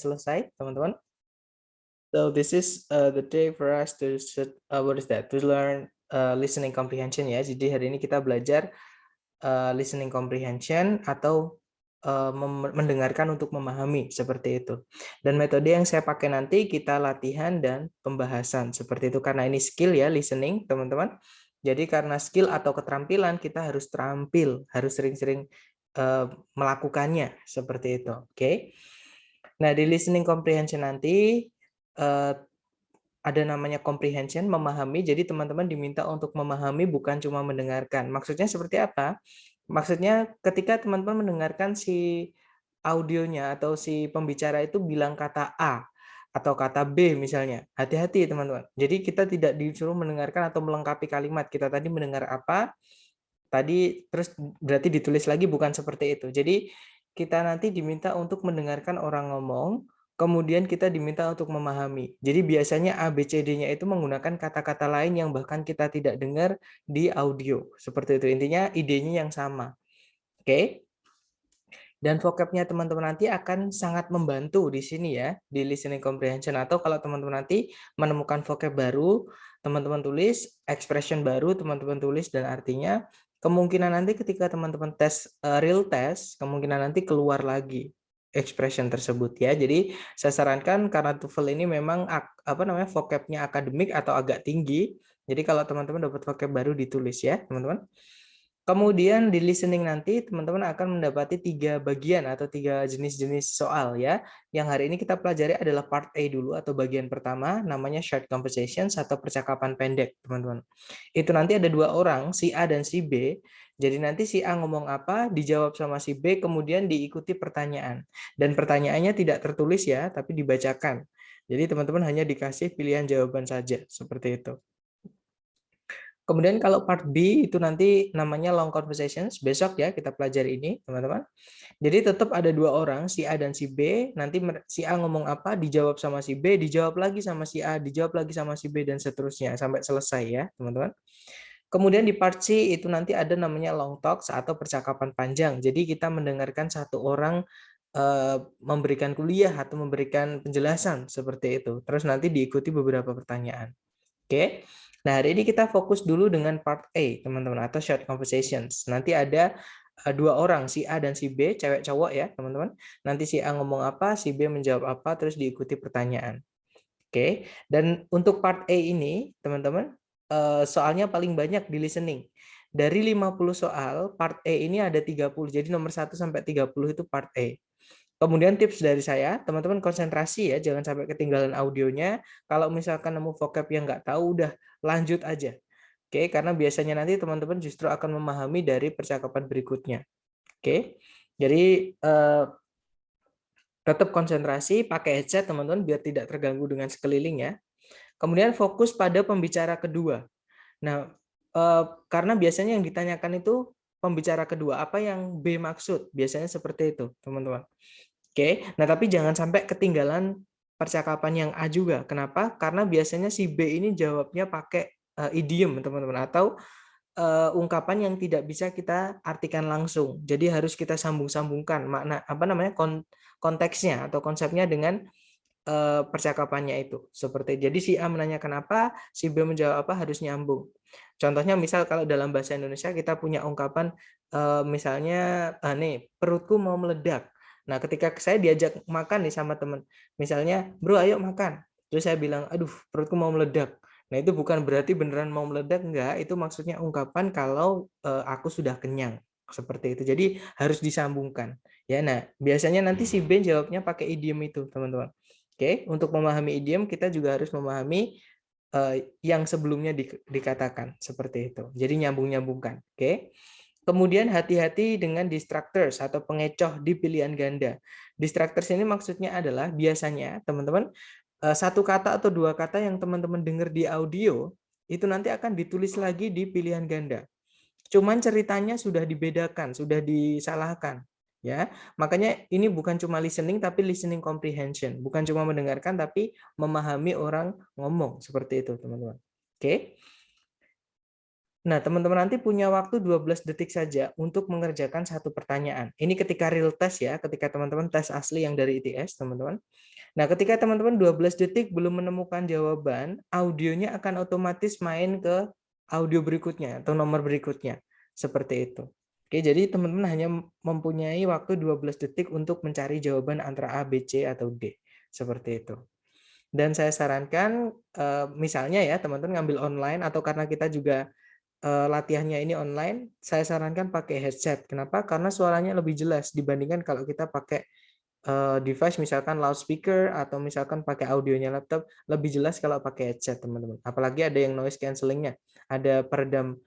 selesai, teman-teman. So this is the day for us to to learn listening comprehension ya. Jadi hari ini kita belajar listening comprehension atau mendengarkan untuk memahami seperti itu. Dan metode yang saya pakai nanti kita latihan dan pembahasan seperti itu karena ini skill ya listening, teman-teman. Jadi karena skill atau keterampilan kita harus terampil, harus sering-sering melakukannya seperti itu. Oke. Nah, di listening comprehension nanti ada namanya comprehension, memahami. Jadi teman-teman diminta untuk memahami bukan cuma mendengarkan. Maksudnya seperti apa? Maksudnya ketika teman-teman mendengarkan si audionya atau si pembicara itu bilang kata A atau kata B misalnya, hati-hati teman-teman. Jadi kita tidak disuruh mendengarkan atau melengkapi kalimat. Kita tadi mendengar apa, tadi terus berarti ditulis lagi bukan seperti itu. Jadi kita nanti diminta untuk mendengarkan orang ngomong, kemudian kita diminta untuk memahami. Jadi biasanya A, B, C, D-nya itu menggunakan kata-kata lain yang bahkan kita tidak dengar di audio. Seperti itu. Intinya idenya yang sama. Oke? Dan vocabnya teman-teman nanti akan sangat membantu di sini ya, di listening comprehension. Atau kalau teman-teman nanti menemukan vocab baru, teman-teman tulis, expression baru, teman-teman tulis, dan artinya kemungkinan nanti ketika teman-teman tes real test, kemungkinan nanti keluar lagi expression tersebut ya. Jadi saya sarankan karena TOEFL ini memang vocabnya akademik atau agak tinggi. Jadi kalau teman-teman dapat vocab baru ditulis ya, teman-teman. Kemudian di listening nanti teman-teman akan mendapati 3 bagian atau 3 jenis-jenis soal ya. Yang hari ini kita pelajari adalah part A dulu atau bagian pertama namanya short conversations atau percakapan pendek, teman-teman. Itu nanti ada 2 orang, si A dan si B. Jadi nanti si A ngomong apa, dijawab sama si B, kemudian diikuti pertanyaan. Dan pertanyaannya tidak tertulis ya, tapi dibacakan. Jadi teman-teman hanya dikasih pilihan jawaban saja, seperti itu. Kemudian kalau part B itu nanti namanya long conversations, besok ya kita pelajari ini teman-teman. Jadi tetap ada 2 orang, si A dan si B, nanti si A ngomong apa, dijawab sama si B, dijawab lagi sama si A, dijawab lagi sama si B, dan seterusnya sampai selesai ya teman-teman. Kemudian di part C itu nanti ada namanya long talks atau percakapan panjang. Jadi kita mendengarkan satu orang memberikan kuliah atau memberikan penjelasan seperti itu. Terus nanti diikuti beberapa pertanyaan. Oke. Nah, hari ini kita fokus dulu dengan part A, teman-teman, atau short conversations. Nanti ada 2 orang, si A dan si B, cewek cowok ya, teman-teman. Nanti si A ngomong apa, si B menjawab apa, terus diikuti pertanyaan. Oke. Dan untuk part A ini, teman-teman, soalnya paling banyak di listening. Dari 50 soal, part A ini ada 30. Jadi nomor 1 sampai 30 itu part A. Kemudian tips dari saya, teman-teman konsentrasi ya, jangan sampai ketinggalan audionya. Kalau misalkan nemu vocab yang nggak tahu, udah lanjut aja. Oke, karena biasanya nanti teman-teman justru akan memahami dari percakapan berikutnya. Oke, jadi tetap konsentrasi, pakai headset teman-teman biar tidak terganggu dengan sekeliling ya. Kemudian fokus pada pembicara kedua. Nah, karena biasanya yang ditanyakan itu pembicara kedua, apa yang B maksud? Biasanya seperti itu, teman-teman. Oke, nah tapi jangan sampai ketinggalan percakapan yang A juga. Kenapa? Karena biasanya si B ini jawabnya pakai idiom, teman-teman, atau ungkapan yang tidak bisa kita artikan langsung. Jadi harus kita sambung-sambungkan makna konteksnya atau konsepnya dengan percakapannya itu. Seperti jadi si A menanyakan apa, si B menjawab apa harus nyambung. Contohnya misal kalau dalam bahasa Indonesia kita punya ungkapan misalnya nih perutku mau meledak. Nah, ketika saya diajak makan nih sama teman, misalnya, "Bro, ayo makan." Terus saya bilang, "Aduh, perutku mau meledak." Nah, itu bukan berarti beneran mau meledak, enggak. Itu maksudnya ungkapan kalau aku sudah kenyang. Seperti itu. Jadi harus disambungkan. Ya, nah, biasanya nanti si B jawabnya pakai idiom itu, teman-teman. Oke, untuk memahami idiom kita juga harus memahami yang sebelumnya dikatakan seperti itu. Jadi nyambung-nyambungkan. Oke. Kemudian hati-hati dengan distractors atau pengecoh di pilihan ganda. Distractors ini maksudnya adalah biasanya teman-teman satu kata atau 2 kata yang teman-teman dengar di audio itu nanti akan ditulis lagi di pilihan ganda. Cuman ceritanya sudah dibedakan, sudah disalahkan. Ya, makanya ini bukan cuma listening tapi listening comprehension, bukan cuma mendengarkan tapi memahami orang ngomong seperti itu, teman-teman. Oke. Nah, teman-teman nanti punya waktu 12 detik saja untuk mengerjakan satu pertanyaan. Ini ketika real test ya, ketika teman-teman tes asli yang dari ITS, teman-teman. Nah, ketika teman-teman 12 detik belum menemukan jawaban, audionya akan otomatis main ke audio berikutnya atau nomor berikutnya. Seperti itu. Oke, jadi teman-teman hanya mempunyai waktu 12 detik untuk mencari jawaban antara A, B, C, atau D. Seperti itu. Dan saya sarankan, misalnya ya, teman-teman ngambil online atau karena kita juga latihannya ini online, saya sarankan pakai headset. Kenapa? Karena suaranya lebih jelas dibandingkan kalau kita pakai device misalkan loudspeaker atau misalkan pakai audionya laptop, lebih jelas kalau pakai headset, teman-teman. Apalagi ada yang noise cancellingnya, ada peredam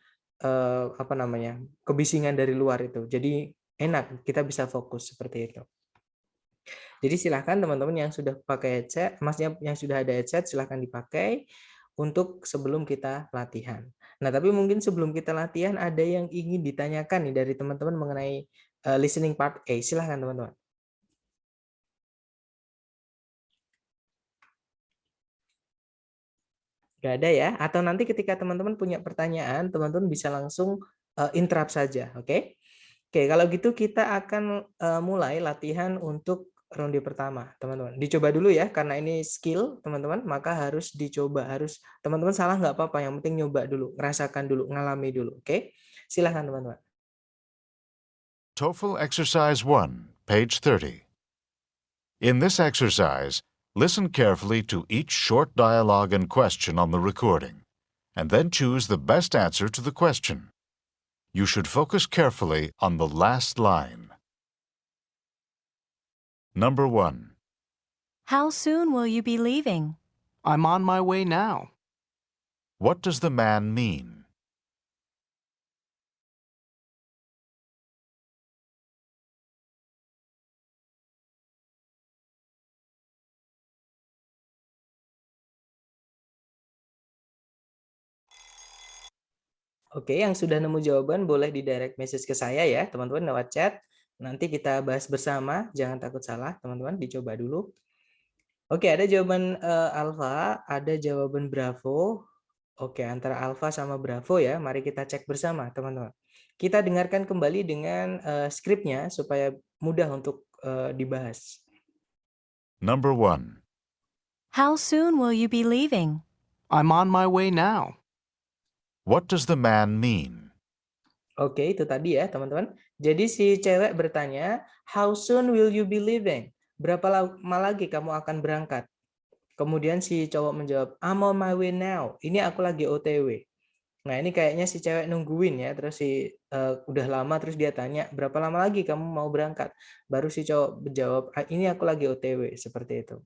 apa namanya, kebisingan dari luar itu. Jadi enak, kita bisa fokus seperti itu. Jadi silahkan teman-teman yang sudah pakai headset, maksudnya yang sudah ada headset silahkan dipakai untuk sebelum kita latihan. Nah, tapi mungkin sebelum kita latihan ada yang ingin ditanyakan nih dari teman-teman mengenai listening part A. Silahkan teman-teman. Gak ada ya? Atau nanti ketika teman-teman punya pertanyaan, teman-teman bisa langsung interrupt saja, oke? Oke, kalau gitu kita akan mulai latihan untuk ronde pertama, teman-teman. Dicoba dulu ya, karena ini skill, teman-teman, maka harus dicoba. Harus teman-teman salah nggak apa-apa, yang penting nyoba dulu, ngerasakan dulu, ngalami dulu, oke? Silahkan teman-teman. TOEFL Exercise 1, page 30. In this exercise, listen carefully to each short dialogue and question on the recording, and then choose the best answer to the question. You should focus carefully on the last line. Number 1. How soon will you be leaving? I'm on my way now. What does the man mean? Oke, yang sudah nemu jawaban boleh di direct message ke saya ya, teman-teman lewat chat. Nanti kita bahas bersama, jangan takut salah, teman-teman, dicoba dulu. Oke, ada jawaban Alfa, ada jawaban Bravo. Oke, antara Alfa sama Bravo ya. Mari kita cek bersama, teman-teman. Kita dengarkan kembali dengan skripnya supaya mudah untuk dibahas. Number 1. How soon will you be leaving? I'm on my way now. What does the man mean? Oke, itu tadi ya, teman-teman. Jadi si cewek bertanya, how soon will you be leaving? Berapa lama lagi kamu akan berangkat? Kemudian si cowok menjawab, I'm on my way now. Ini aku lagi OTW. Nah, ini kayaknya si cewek nungguin ya, terus si udah lama terus dia tanya, berapa lama lagi kamu mau berangkat? Baru si cowok menjawab, ini aku lagi OTW, seperti itu.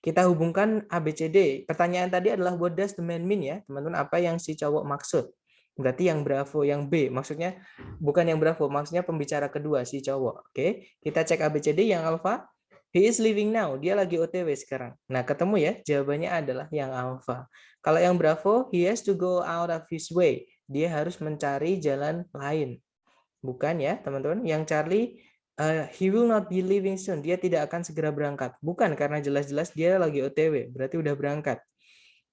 Kita hubungkan ABCD. Pertanyaan tadi adalah what does the man mean ya, teman-teman, apa yang si cowok maksud? Berarti yang Bravo, yang B, maksudnya bukan yang Bravo, maksudnya pembicara kedua si cowok. Oke, kita cek ABCD yang Alpha. He is leaving now, dia lagi OTW sekarang. Nah, ketemu ya, jawabannya adalah yang Alpha. Kalau yang Bravo, he has to go out of his way. Dia harus mencari jalan lain. Bukan ya, teman-teman. Yang Charlie, he will not be leaving soon. Dia tidak akan segera berangkat. Bukan, karena jelas-jelas dia lagi OTW. Berarti udah berangkat.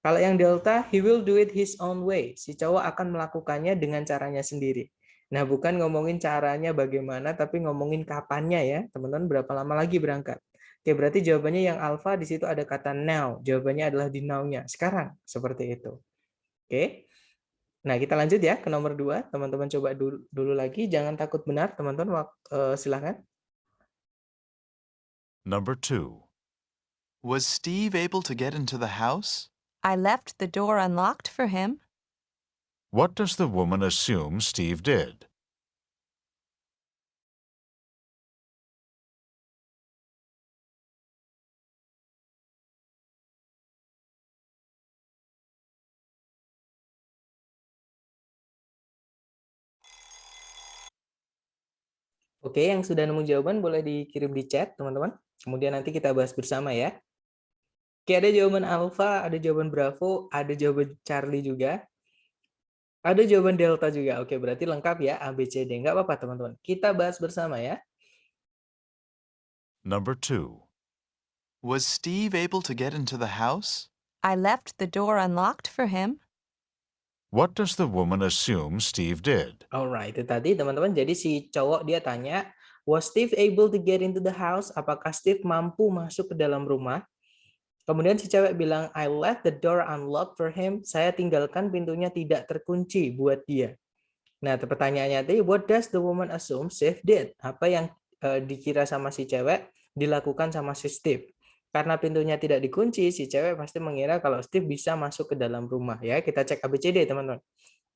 Kalau yang Delta, he will do it his own way. Si cowok akan melakukannya dengan caranya sendiri. Nah, bukan ngomongin caranya bagaimana, tapi ngomongin kapannya ya. Teman-teman, berapa lama lagi berangkat. Oke, berarti jawabannya yang alpha di situ ada kata now. Jawabannya adalah di now-nya. Sekarang, seperti itu. Oke. Nah, kita lanjut ya ke nomor 2. Teman-teman coba dulu lagi. Jangan takut benar, teman-teman. Silahkan. Number 2. Was Steve able to get into the house? I left the door unlocked for him. What does the woman assume Steve did? Oke, yang sudah nemu jawaban boleh dikirim di chat, teman-teman. Kemudian nanti kita bahas bersama ya. Oke, ada jawaban Alpha, ada jawaban Bravo, ada jawaban Charlie juga. Ada jawaban Delta juga. Oke, berarti lengkap ya A, B, C, D. Nggak apa-apa, teman-teman. Kita bahas bersama ya. Number 2. Was Steve able to get into the house? I left the door unlocked for him. What does the woman assume Steve did? Alright, itu tadi teman-teman. Jadi si cowok dia tanya, was Steve able to get into the house? Apakah Steve mampu masuk ke dalam rumah? Kemudian si cewek bilang, I left the door unlocked for him. Saya tinggalkan pintunya tidak terkunci buat dia. Nah, pertanyaannya tadi, what does the woman assume Steve did? Apa yang dikira sama si cewek dilakukan sama si Steve? Karena pintunya tidak dikunci, si cewek pasti mengira kalau Steve bisa masuk ke dalam rumah. Ya, kita cek ABCD, teman-teman.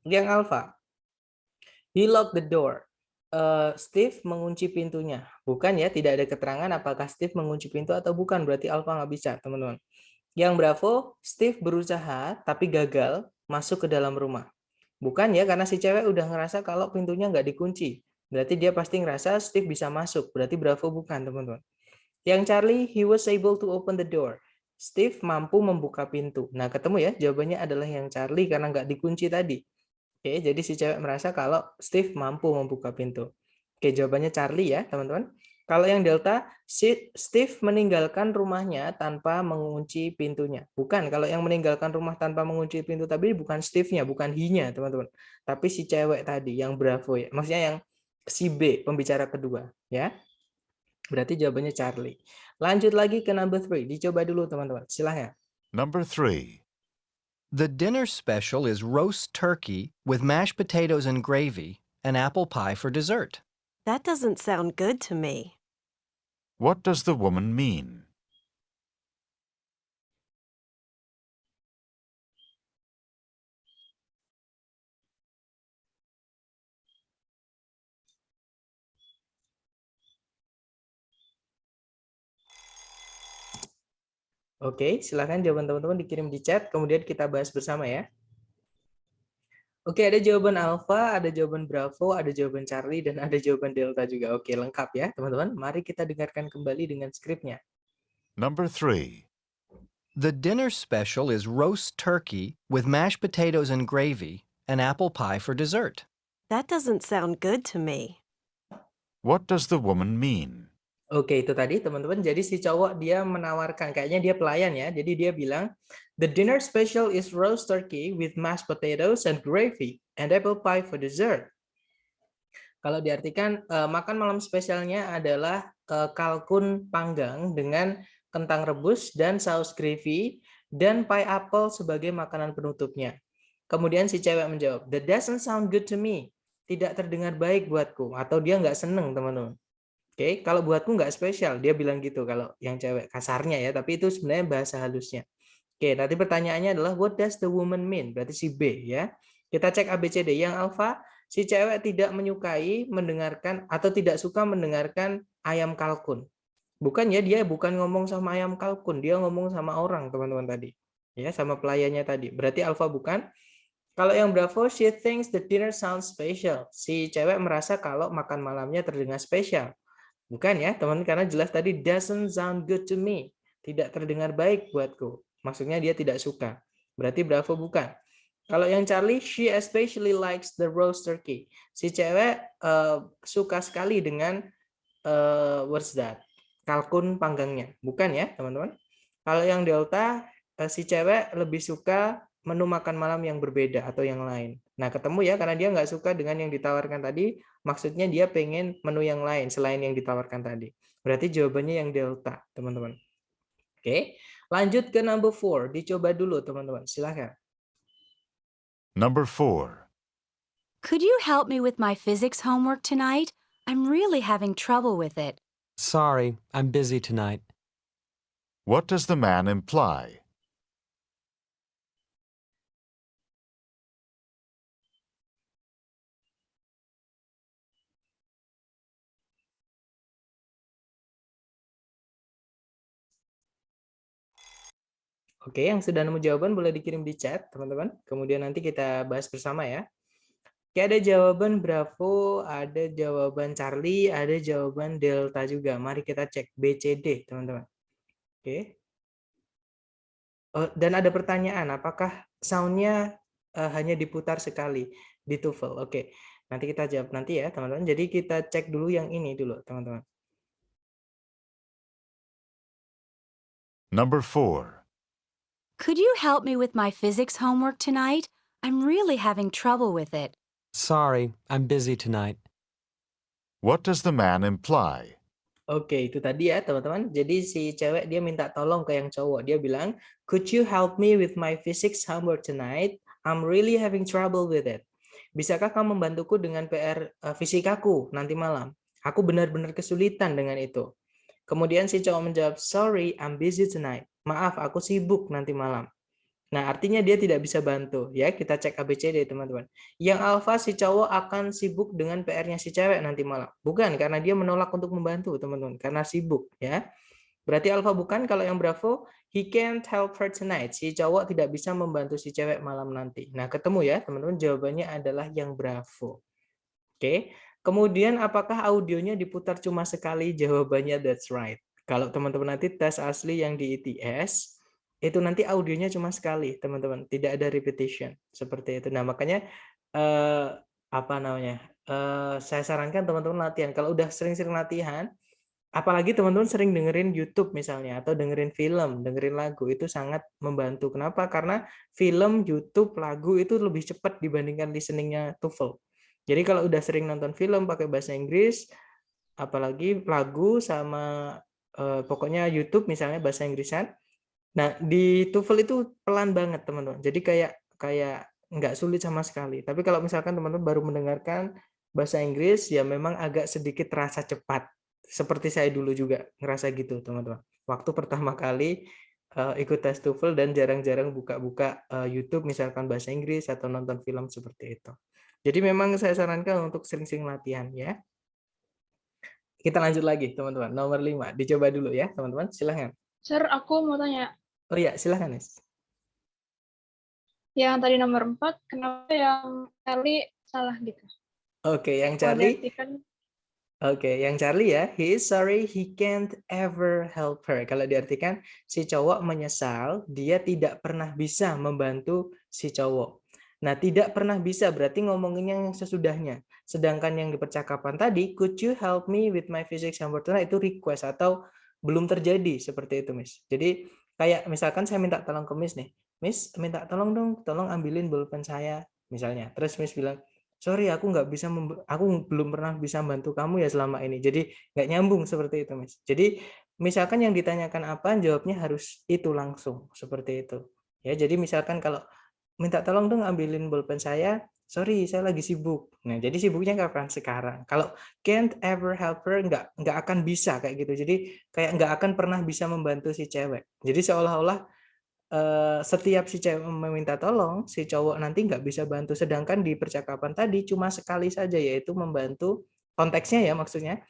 Yang alpha, he locked the door. Steve mengunci pintunya. Bukan ya, tidak ada keterangan apakah Steve mengunci pintu atau bukan. Berarti alpha nggak bisa, teman-teman. Yang bravo, Steve berusaha tapi gagal masuk ke dalam rumah. Bukan ya, karena si cewek udah ngerasa kalau pintunya nggak dikunci. Berarti dia pasti ngerasa Steve bisa masuk. Berarti bravo bukan, teman-teman. Yang Charlie, he was able to open the door. Steve mampu membuka pintu. Nah, ketemu ya, jawabannya adalah yang Charlie karena nggak dikunci tadi. Oke, jadi si cewek merasa kalau Steve mampu membuka pintu. Oke, jawabannya Charlie ya, teman-teman. Kalau yang Delta, Steve meninggalkan rumahnya tanpa mengunci pintunya. Bukan, kalau yang meninggalkan rumah tanpa mengunci pintu tadi bukan Steve-nya, bukan he-nya, teman-teman. Tapi si cewek tadi, yang bravo ya. Maksudnya yang si B, pembicara kedua. Ya, berarti jawabannya Charlie. Lanjut lagi ke number 3. Dicoba dulu, teman-teman. Silahkan. Number 3. The dinner special is roast turkey with mashed potatoes and gravy and apple pie for dessert. That doesn't sound good to me. What does the woman mean? Oke, silakan jawaban teman-teman dikirim di chat, kemudian kita bahas bersama ya. Oke, ada jawaban Alpha, ada jawaban Bravo, ada jawaban Charlie, dan ada jawaban Delta juga. Oke, lengkap ya, teman-teman. Mari kita dengarkan kembali dengan skripnya. Number 3. The dinner special is roast turkey with mashed potatoes and gravy and apple pie for dessert. That doesn't sound good to me. What does the woman mean? Oke, itu tadi teman-teman. Jadi si cowok dia menawarkan, kayaknya dia pelayan ya. Jadi dia bilang, the dinner special is roast turkey with mashed potatoes and gravy and apple pie for dessert. Kalau diartikan, makan malam spesialnya adalah kalkun panggang dengan kentang rebus dan saus gravy dan pie apple sebagai makanan penutupnya. Kemudian si cewek menjawab, that doesn't sound good to me. Tidak terdengar baik buatku. Atau dia nggak seneng, teman-teman. Oke, kalau buatku nggak spesial, dia bilang gitu kalau yang cewek kasarnya ya, tapi itu sebenarnya bahasa halusnya. Oke, nanti pertanyaannya adalah what does the woman mean? Berarti si B ya. Kita cek ABCD. Yang alpha, si cewek tidak menyukai mendengarkan atau tidak suka mendengarkan ayam kalkun. Bukan ya, dia bukan ngomong sama ayam kalkun, dia ngomong sama orang, teman-teman tadi. Ya, sama pelayannya tadi. Berarti alpha bukan. Kalau yang bravo, she thinks the dinner sounds special. Si cewek merasa kalau makan malamnya terdengar spesial. Bukan ya, teman, karena jelas tadi doesn't sound good to me. Tidak terdengar baik buatku. Maksudnya dia tidak suka. Berarti bravo bukan. Kalau yang Charlie, she especially likes the roast turkey. Si cewek suka sekali dengan what's that? Kalkun panggangnya. Bukan ya, teman-teman. Kalau yang Delta, si cewek lebih suka menu makan malam yang berbeda atau yang lain. Nah, ketemu ya, karena dia nggak suka dengan yang ditawarkan tadi, maksudnya dia pengen menu yang lain selain yang ditawarkan tadi. Berarti jawabannya yang Delta, teman-teman. Oke, lanjut ke number 4. Dicoba dulu, teman-teman. Silakan. Number 4. Could you help me with my physics homework tonight? I'm really having trouble with it. Sorry, I'm busy tonight. What does the man imply? Oke, yang sudah nemu jawaban boleh dikirim di chat, teman-teman. Kemudian nanti kita bahas bersama ya. Oke, ada jawaban Bravo, ada jawaban Charlie, ada jawaban Delta juga. Mari kita cek BCD, teman-teman. Oke. Oh, dan ada pertanyaan, apakah sound-nya hanya diputar sekali di TOEFL? Oke, nanti kita jawab nanti ya, teman-teman. Jadi kita cek dulu yang ini dulu, teman-teman. Number 4. Could you help me with my physics homework tonight? I'm really having trouble with it. Sorry, I'm busy tonight. What does the man imply? Oke, itu tadi ya teman-teman. Jadi si cewek dia minta tolong ke yang cowok. Dia bilang, "Could you help me with my physics homework tonight? I'm really having trouble with it." Bisakah kamu membantuku dengan PR fisikaku nanti malam? Aku benar-benar kesulitan dengan itu. Kemudian si cowok menjawab, "Sorry, I'm busy tonight." Maaf, aku sibuk nanti malam. Nah, artinya dia tidak bisa bantu. Ya, kita cek ABCD, teman-teman. Yang alfa si cowok akan sibuk dengan PR-nya si cewek nanti malam. Bukan, karena dia menolak untuk membantu, teman-teman. Karena sibuk, ya. Berarti alfa bukan. Kalau yang bravo, he can't help her tonight. Si cowok tidak bisa membantu si cewek malam nanti. Nah, ketemu ya, teman-teman. Jawabannya adalah yang bravo. Oke. Kemudian, apakah audionya diputar cuma sekali? Jawabannya that's right. Kalau teman-teman nanti tes asli yang di ITS, itu nanti audionya cuma sekali, teman-teman. Tidak ada repetition seperti itu. Nah, makanya apa namanya? Saya sarankan teman-teman latihan. Kalau udah sering-sering latihan, apalagi teman-teman sering dengerin YouTube misalnya atau dengerin film, dengerin lagu, itu sangat membantu. Kenapa? Karena film, YouTube, lagu itu lebih cepat dibandingkan listening-nya TOEFL. Jadi kalau udah sering nonton film pakai bahasa Inggris, apalagi lagu sama pokoknya YouTube misalnya bahasa Inggrisan. Nah, di TOEFL itu pelan banget, teman-teman. Jadi kayak nggak sulit sama sekali. Tapi kalau misalkan teman-teman baru mendengarkan bahasa Inggris, ya memang agak sedikit terasa cepat. Seperti saya dulu juga ngerasa gitu, teman-teman. Waktu pertama kali ikut tes TOEFL dan jarang-jarang buka-buka YouTube misalkan bahasa Inggris atau nonton film seperti itu. Jadi memang saya sarankan untuk sering-sering latihan ya. Kita lanjut lagi, teman-teman. Nomor 5. Dicoba dulu ya, teman-teman. Silahkan. Sir, aku mau tanya. Oh iya, silahkan, Nes. Yang tadi nomor 4, kenapa yang Charlie salah gitu? Oke, yang Kalau Charlie. diartikan, Oke, yang Charlie ya, he is sorry he can't ever help her. Kalau diartikan, si cowok menyesal, dia tidak pernah bisa membantu si cowok. Nah, tidak pernah bisa berarti ngomonginnya yang sesudahnya. Sedangkan yang di percakapan tadi, could you help me with my physics homework tonight, itu request atau belum terjadi seperti itu, Miss. Jadi kayak misalkan saya minta tolong ke Miss nih, Miss minta tolong dong, tolong ambilin bolpen saya, misalnya. Terus Miss bilang, sorry, aku nggak bisa, aku belum pernah bisa bantu kamu ya selama ini. Jadi nggak nyambung seperti itu, Miss. Jadi misalkan yang ditanyakan apa, jawabnya harus itu langsung seperti itu. Ya, jadi misalkan kalau minta tolong dong ambilin bolpen saya, sorry, saya lagi sibuk. Nah, jadi sibuknya kapan? Sekarang. Kalau can't ever help her, nggak akan bisa kayak gitu. Jadi kayak nggak akan pernah bisa membantu si cewek. Jadi seolah-olah setiap si cewek meminta tolong, si cowok nanti nggak bisa bantu. Sedangkan di percakapan tadi cuma sekali saja, yaitu membantu, konteksnya ya maksudnya,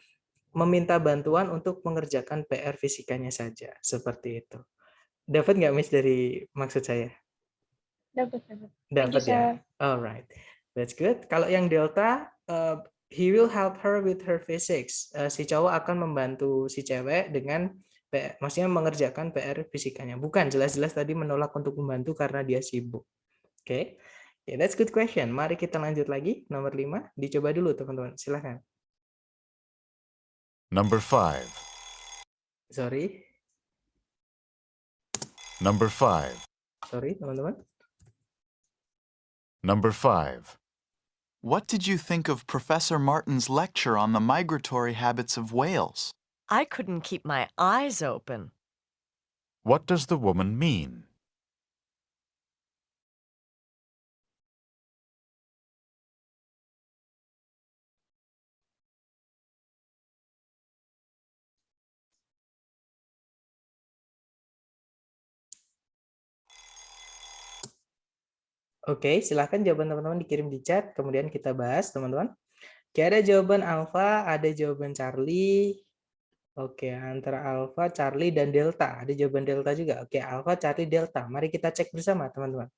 meminta bantuan untuk mengerjakan PR fisikanya saja. Seperti itu. Dapat nggak, Miss, dari maksud saya? dapat. Dapat ya. Alright, that's good. Kalau yang delta, he will help her with her physics. Si cowok akan membantu si cewek dengan maksudnya mengerjakan PR fisikanya. Bukan, jelas-jelas tadi menolak untuk membantu karena dia sibuk. Oke, okay, that's good question. Mari kita lanjut lagi. Nomor 5, dicoba dulu teman-teman. Silahkan. Number 5. Sorry. Number 5. Sorry, teman-teman. Number 5. What did you think of Professor Martin's lecture on the migratory habits of whales? I couldn't keep my eyes open. What does the woman mean? Oke, silahkan jawaban teman-teman dikirim di chat, kemudian kita bahas, teman-teman. Oke, ada jawaban Alpha, ada jawaban Charlie. Oke, antara Alpha, Charlie, dan Delta. Ada jawaban Delta juga. Oke, Alpha, Charlie, Delta. Mari kita cek bersama, teman-teman.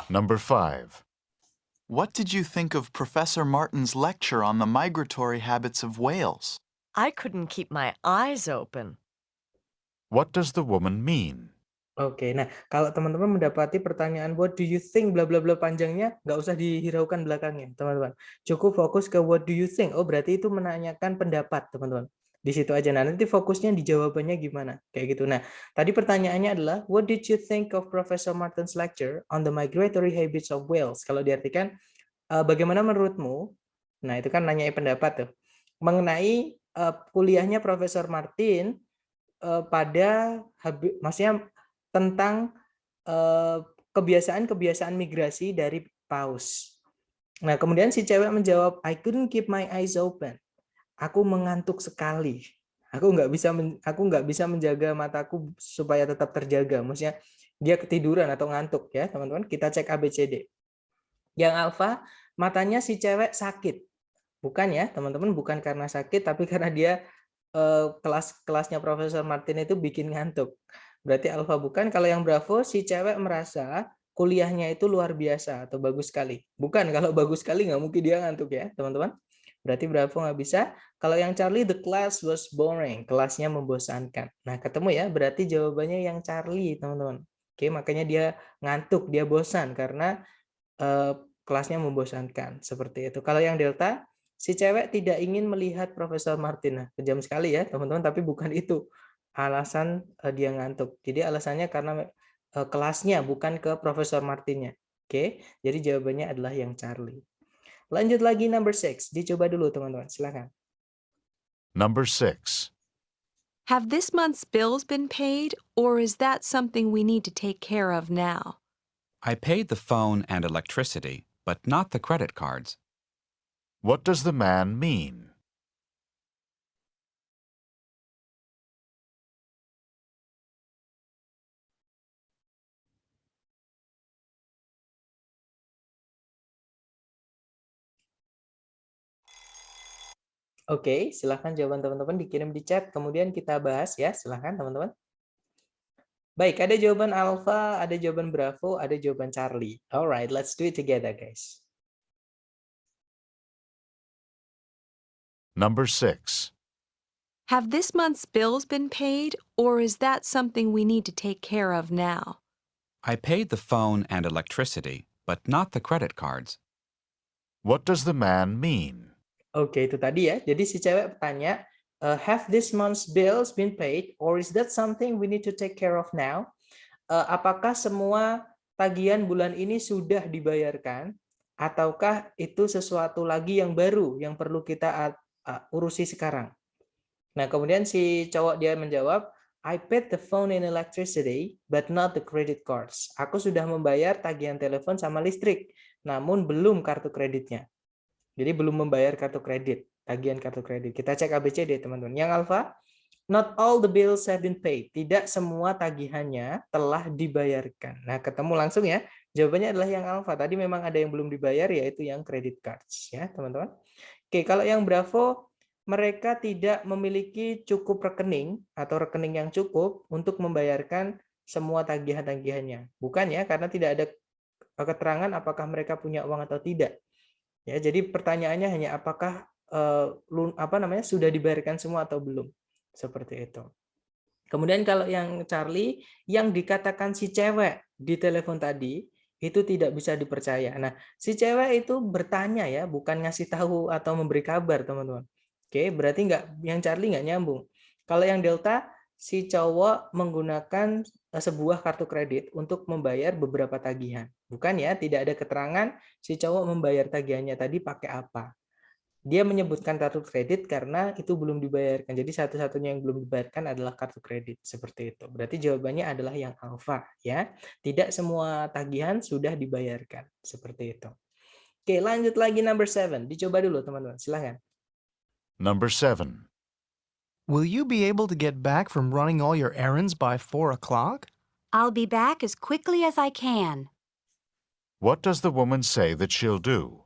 Number 5. What did you think of Professor Martin's lecture on the migratory habits of whales? I couldn't keep my eyes open. What does the woman mean? Oke, nah kalau teman-teman mendapati pertanyaan what do you think bla bla bla panjangnya, nggak usah dihiraukan belakangnya, teman-teman. Cukup fokus ke what do you think. Oh, berarti itu menanyakan pendapat, teman-teman. Di situ aja. Nah, nanti fokusnya di jawabannya gimana, kayak gitu. Nah, tadi pertanyaannya adalah, what did you think of Professor Martin's lecture on the migratory habits of whales? Kalau diartikan, bagaimana menurutmu? Nah, itu kan nanyai pendapat tuh. Mengenai kuliahnya Profesor Martin pada maksudnya tentang kebiasaan-kebiasaan migrasi dari paus. Nah, kemudian si cewek menjawab, I couldn't keep my eyes open. Aku mengantuk sekali. Aku nggak bisa menjaga mataku supaya tetap terjaga. Maksudnya dia ketiduran atau ngantuk ya, teman-teman. Kita cek ABCD. Yang alfa, matanya si cewek sakit. Bukan ya, teman-teman, bukan karena sakit, tapi karena dia kelasnya Profesor Martin itu bikin ngantuk. Berarti alfa bukan. Kalau yang bravo, si cewek merasa kuliahnya itu luar biasa atau bagus sekali. Bukan, kalau bagus sekali nggak mungkin dia ngantuk ya, teman-teman. Berarti bravo nggak bisa. Kalau yang Charlie, the class was boring. Kelasnya membosankan. Nah, ketemu ya, berarti jawabannya yang Charlie, teman-teman. Oke, makanya dia ngantuk, dia bosan karena kelasnya membosankan. Seperti itu. Kalau yang Delta, si cewek tidak ingin melihat Profesor Martin. Nah, kejam sekali ya, teman-teman, tapi bukan itu alasan dia ngantuk. Jadi alasannya karena kelasnya, bukan ke Profesor Martinnya. Oke, jadi jawabannya adalah yang Charlie. Lanjut lagi number 6. Dicoba dulu teman-teman, silakan. Number 6. Have this month's bills been paid, or is that something we need to take care of now? I paid the phone and electricity, but not the credit cards. What does the man mean? Oke, silakan jawaban teman-teman dikirim di chat, kemudian kita bahas ya, silakan teman-teman. Baik, ada jawaban Alpha, ada jawaban Bravo, ada jawaban Charlie. Alright, let's do it together, guys. Number 6. Have this month's bills been paid, or is that something we need to take care of now? I paid the phone and electricity, but not the credit cards. What does the man mean? Oke, itu tadi ya. Jadi si cewek bertanya, have this month's bills been paid, or is that something we need to take care of now? Apakah semua tagihan bulan ini sudah dibayarkan, ataukah itu sesuatu lagi yang baru yang perlu kita urusi sekarang? Nah, kemudian si cowok dia menjawab, I paid the phone and electricity, but not the credit cards. Aku sudah membayar tagihan telepon sama listrik, namun belum kartu kreditnya. Jadi belum membayar kartu kredit, tagihan kartu kredit. Kita cek ABCD, teman-teman. Yang alfa, not all the bills have been paid. Tidak semua tagihannya telah dibayarkan. Nah, ketemu langsung ya. Jawabannya adalah yang alfa. Tadi memang ada yang belum dibayar, yaitu yang credit cards. Ya, teman-teman. Oke, kalau yang bravo, mereka tidak memiliki cukup rekening atau rekening yang cukup untuk membayarkan semua tagihan-tagihannya. Bukan ya, karena tidak ada keterangan apakah mereka punya uang atau tidak. Ya, jadi pertanyaannya hanya apakah sudah dibayarkan semua atau belum. Seperti itu. Kemudian kalau yang Charlie, yang dikatakan si cewek di telepon tadi, itu tidak bisa dipercaya. Nah, si cewek itu bertanya ya, bukan ngasih tahu atau memberi kabar, teman-teman. Oke, berarti yang Charlie nggak nyambung. Kalau yang Delta, si cowok menggunakan sebuah kartu kredit untuk membayar beberapa tagihan. Bukan ya, tidak ada keterangan si cowok membayar tagihannya tadi pakai apa. Dia menyebutkan kartu kredit karena itu belum dibayarkan. Jadi satu-satunya yang belum dibayarkan adalah kartu kredit. Seperti itu. Berarti jawabannya adalah yang alfa. Ya, tidak semua tagihan sudah dibayarkan. Seperti itu. Oke, lanjut lagi number 7. Dicoba dulu teman-teman. Silahkan. Number 7. Will you be able to get back from running all your errands by 4 o'clock? I'll be back as quickly as I can. What does the woman say that she'll do?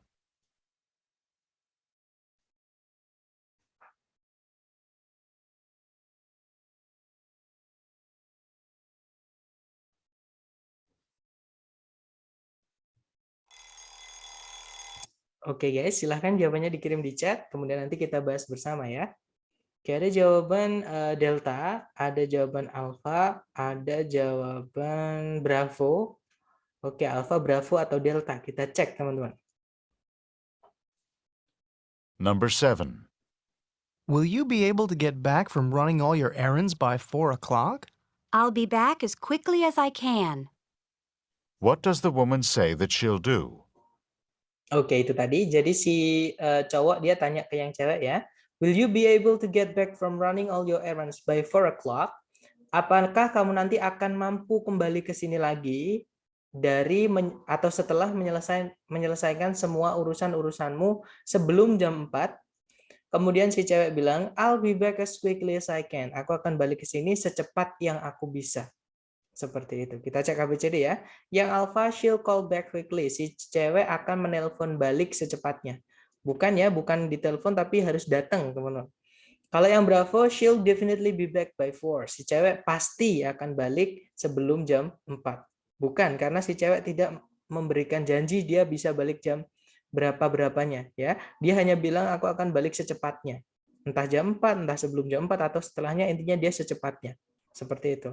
Oke guys, silahkan jawabannya dikirim di chat, kemudian nanti kita bahas bersama ya. Oke, ada jawaban Delta, ada jawaban Alpha, ada jawaban Bravo. Oke, Alpha, Bravo, atau Delta. Kita cek, teman-teman. Number 7. Will you be able to get back from running all your errands by 4 o'clock? I'll be back as quickly as I can. What does the woman say that she'll do? Oke, itu tadi. Jadi si cowok dia tanya ke yang cewek ya, will you be able to get back from running all your errands by 4 o'clock? Apakah kamu nanti akan mampu kembali ke sini lagi atau setelah menyelesaikan semua urusan-urusanmu sebelum jam 4? Kemudian si cewek bilang, I'll be back as quickly as I can. Aku akan balik ke sini secepat yang aku bisa. Seperti itu. Kita cek ABCD ya. Yang alpha, she'll call back quickly. Si cewek akan menelpon balik secepatnya. Bukan ya, bukan ditelepon tapi harus datang, teman-teman. Kalau yang bravo, she'll definitely be back by 4. Si cewek pasti akan balik sebelum jam 4. Bukan, karena si cewek tidak memberikan janji dia bisa balik jam berapa-berapanya. Ya, dia hanya bilang aku akan balik secepatnya. Entah jam 4, entah sebelum jam 4, atau setelahnya, intinya dia secepatnya. Seperti itu.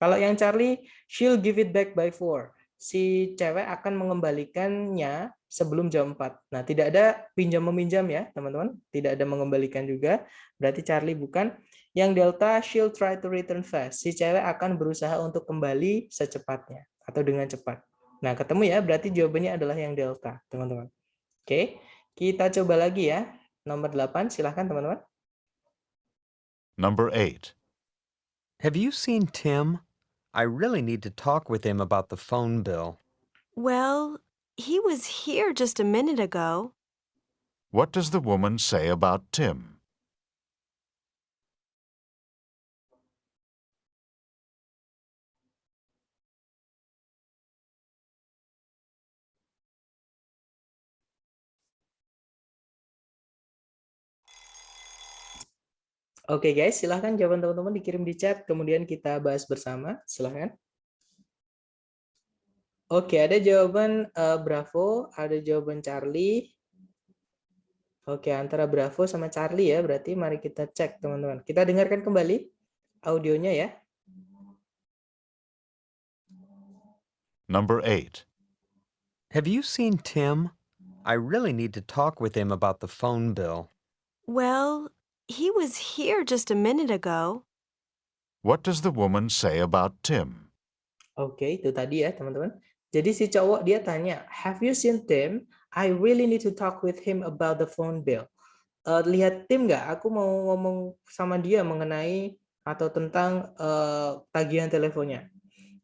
Kalau yang Charlie, she'll give it back by 4. Si cewek akan mengembalikannya sebelum jam 4. Nah, tidak ada pinjam-meminjam ya, teman-teman. Tidak ada mengembalikan juga. Berarti Charlie bukan. Yang Delta, she'll try to return fast. Si cewek akan berusaha untuk kembali secepatnya atau dengan cepat. Nah, ketemu ya, berarti jawabannya adalah yang Delta, teman-teman. Oke, kita coba lagi ya. Nomor 8, silahkan teman-teman. Number 8. Have you seen Tim? I really need to talk with him about the phone bill. Well, he was here just a minute ago. What does the woman say about Tim? Oke guys, silahkan jawaban teman-teman dikirim di chat, kemudian kita bahas bersama. Silahkan. Oke, ada jawaban Bravo, ada jawaban Charlie. Oke, antara Bravo sama Charlie ya, berarti mari kita cek teman-teman. Kita dengarkan kembali audionya ya. Number 8. Have you seen Tim? I really need to talk with him about the phone bill. Well, he was here just a minute ago. What does the woman say about Tim? Oke, itu tadi ya teman-teman. Jadi si cowok dia tanya, have you seen Tim? I really need to talk with him about the phone bill. Lihat Tim nggak? Aku mau ngomong sama dia mengenai atau tentang tagihan teleponnya.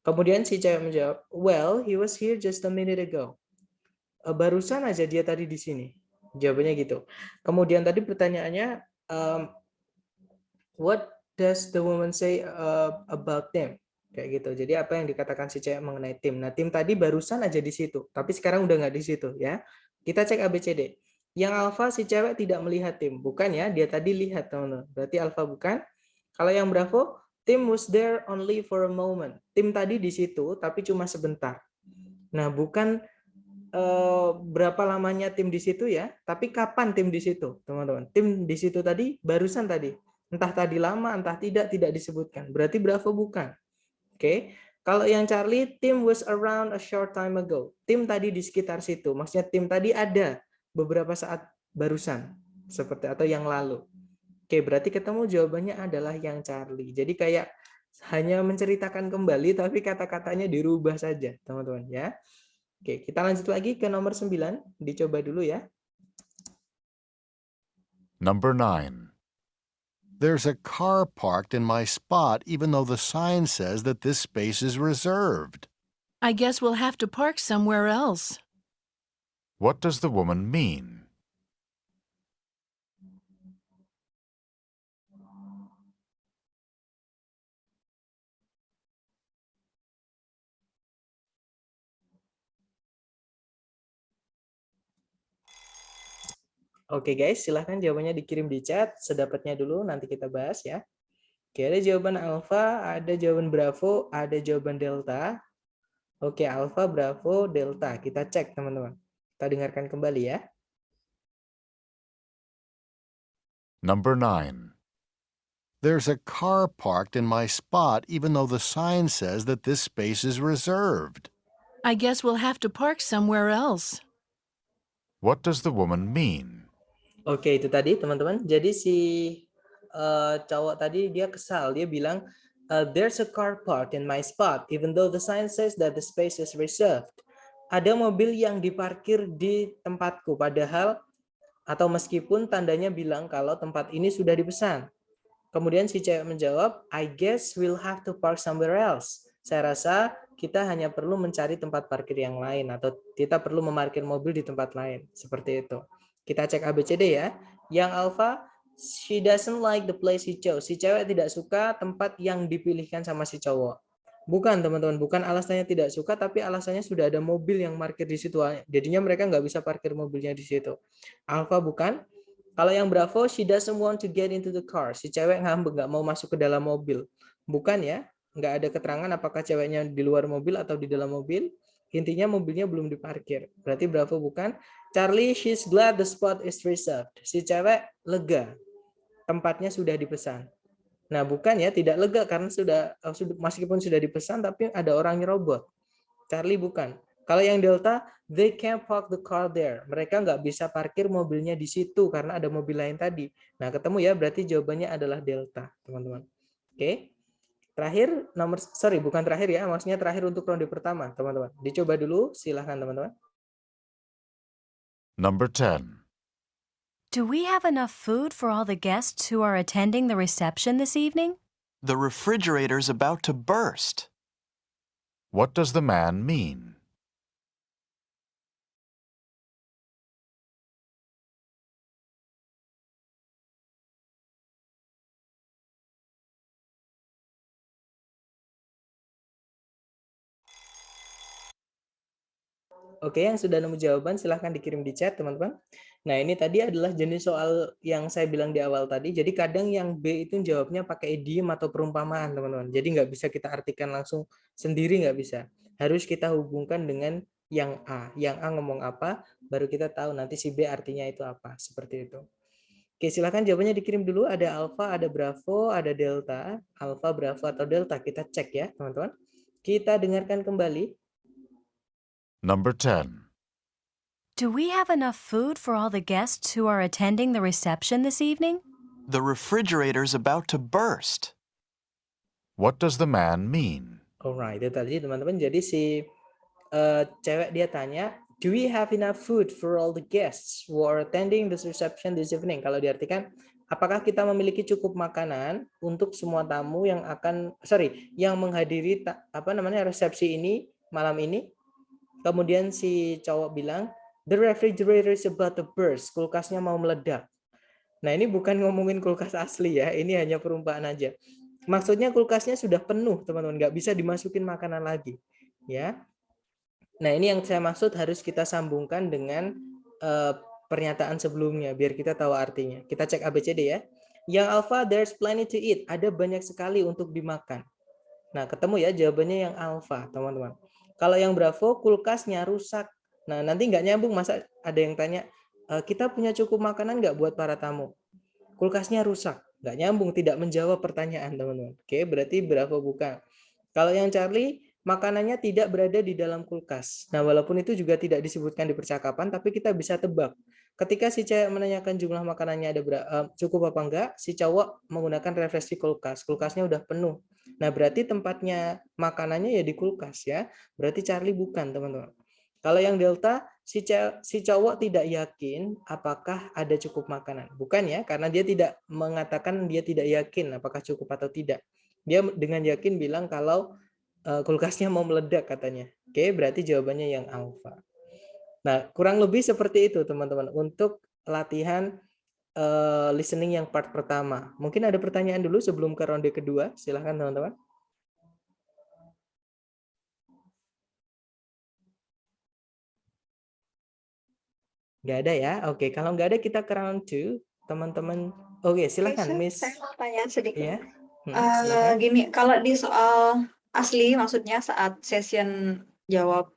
Kemudian si cewek menjawab, well, he was here just a minute ago. Barusan aja dia tadi di sini. Jawabannya gitu. Kemudian tadi pertanyaannya, what does the woman say about Tim? Kayak gitu. Jadi apa yang dikatakan si cewek mengenai Tim? Nah, Tim tadi barusan aja di situ, tapi sekarang udah nggak di situ ya. Kita cek ABCD. Yang alpha si cewek tidak melihat Tim, bukan ya? Dia tadi lihat teman-teman. Berarti alpha bukan. Kalau yang bravo, Tim was there only for a moment. Tim tadi di situ, tapi cuma sebentar. Nah, bukan berapa lamanya Tim di situ ya, tapi kapan Tim di situ, teman-teman. Tim di situ tadi barusan tadi. Entah tadi lama, entah tidak disebutkan. Berarti bravo bukan. Oke. Kalau yang Charlie, Tim was around a short time ago. Tim tadi di sekitar situ. Maksudnya Tim tadi ada beberapa saat barusan, seperti atau yang lalu. Oke, berarti ketemu jawabannya adalah yang Charlie. Jadi kayak hanya menceritakan kembali, tapi kata-katanya dirubah saja, teman-teman ya. Oke, kita lanjut lagi ke nomor 9. Dicoba dulu ya. Number 9. There's a car parked in my spot even though the sign says that this space is reserved. I guess we'll have to park somewhere else. What does the woman mean? Oke guys, silahkan jawabannya dikirim di chat. Sedapatnya dulu, nanti kita bahas ya. Oke, ada jawaban alpha, ada jawaban bravo, ada jawaban delta. Oke, alpha, bravo, delta. Kita cek teman-teman. Kita dengarkan kembali ya. Number 9. There's a car parked in my spot even though the sign says that this space is reserved. I guess we'll have to park somewhere else. What does the woman mean? Oke, itu tadi teman-teman. Jadi si cowok tadi dia kesal, dia bilang there's a car parked in my spot even though the sign says that the space is reserved. Ada mobil yang diparkir di tempatku padahal atau meskipun tandanya bilang kalau tempat ini sudah dipesan. Kemudian si cewek menjawab, I guess we'll have to park somewhere else. Saya rasa kita hanya perlu mencari tempat parkir yang lain atau kita perlu memarkir mobil di tempat lain. Seperti itu. Kita cek ABCD ya. Yang alpha, she doesn't like the place he chose. Si cewek tidak suka tempat yang dipilihkan sama si cowok. Bukan teman-teman, bukan alasannya tidak suka, tapi alasannya sudah ada mobil yang parkir di situ. Jadinya mereka nggak bisa parkir mobilnya di situ. Alpha bukan. Kalau yang Bravo, she doesn't want to get into the car. Si cewek ngambek, nggak mau masuk ke dalam mobil. Bukan ya, nggak ada keterangan apakah ceweknya di luar mobil atau di dalam mobil. Intinya mobilnya belum diparkir. Berarti Bravo bukan. Charlie, she's glad the spot is reserved. Si cewek lega, tempatnya sudah dipesan. Nah, bukan ya, tidak lega karena meskipun sudah dipesan, tapi ada orang nyerobot. Charlie bukan. Kalau yang Delta, they can't park the car there. Mereka nggak bisa parkir mobilnya di situ karena ada mobil lain tadi. Nah, ketemu ya, berarti jawabannya adalah Delta, teman-teman. Oke. Terakhir, bukan terakhir ya, maksudnya terakhir untuk ronde pertama, teman-teman. Dicoba dulu, silahkan teman-teman. Number 10. Do we have enough food for all the guests who are attending the reception this evening? The refrigerator's about to burst. What does the man mean? Oke, yang sudah nemu jawaban silahkan dikirim di chat, teman-teman. Nah, ini tadi adalah jenis soal yang saya bilang di awal tadi. Jadi kadang yang B itu jawabnya pakai idiom atau perumpamaan, teman-teman. Jadi nggak bisa kita artikan langsung sendiri, nggak bisa. Harus kita hubungkan dengan yang A. Yang A ngomong apa, baru kita tahu nanti si B artinya itu apa. Seperti itu. Oke, silahkan jawabannya dikirim dulu. Ada Alpha, ada Bravo, ada Delta. Alpha, Bravo, atau Delta. Kita cek ya, teman-teman. Kita dengarkan kembali. Number 10. Do we have enough food for all the guests who are attending the reception this evening? The refrigerator's about to burst. What does the man mean? Alright, itu tadi teman-teman. Jadi si cewek dia tanya, do we have enough food for all the guests who are attending this reception this evening? Kalau diartikan, apakah kita memiliki cukup makanan untuk semua tamu yang yang menghadiri resepsi ini malam ini? Kemudian si cowok bilang, the refrigerator is about to burst. Kulkasnya mau meledak. Nah, ini bukan ngomongin kulkas asli ya. Ini hanya perumpamaan aja. Maksudnya kulkasnya sudah penuh, teman-teman. Nggak bisa dimasukin makanan lagi. Ya. Nah, ini yang saya maksud harus kita sambungkan dengan pernyataan sebelumnya. Biar kita tahu artinya. Kita cek ABCD ya. Yang Alpha, there's plenty to eat. Ada banyak sekali untuk dimakan. Nah, ketemu ya jawabannya yang Alpha, teman-teman. Kalau yang Bravo, kulkasnya rusak. Nah, nanti nggak nyambung, masa ada yang tanya, kita punya cukup makanan nggak buat para tamu? Kulkasnya rusak. Nggak nyambung, tidak menjawab pertanyaan, teman-teman. Oke, berarti Bravo bukan. Kalau yang Charlie, makanannya tidak berada di dalam kulkas. Nah, walaupun itu juga tidak disebutkan di percakapan, tapi kita bisa tebak. Ketika si cewek menanyakan jumlah makanannya ada cukup apa enggak, si cowok menggunakan referensi kulkas. Kulkasnya udah penuh. Nah, berarti tempatnya makanannya ya di kulkas ya. Berarti Charlie bukan, teman-teman. Kalau yang Delta, si cowok tidak yakin apakah ada cukup makanan. Bukan ya, karena dia tidak mengatakan dia tidak yakin apakah cukup atau tidak. Dia dengan yakin bilang kalau kulkasnya mau meledak katanya. Oke, berarti jawabannya yang Alpha. Nah, kurang lebih seperti itu, teman-teman. Untuk latihan listening yang part pertama. Mungkin ada pertanyaan dulu sebelum ke ronde kedua. Silahkan teman-teman. Nggak ada ya? Oke, kalau nggak ada kita ke round 2. Teman-teman. Oke, silahkan Miss. Saya mau tanya sedikit. Ya. Gini, kalau di soal asli, maksudnya saat session jawab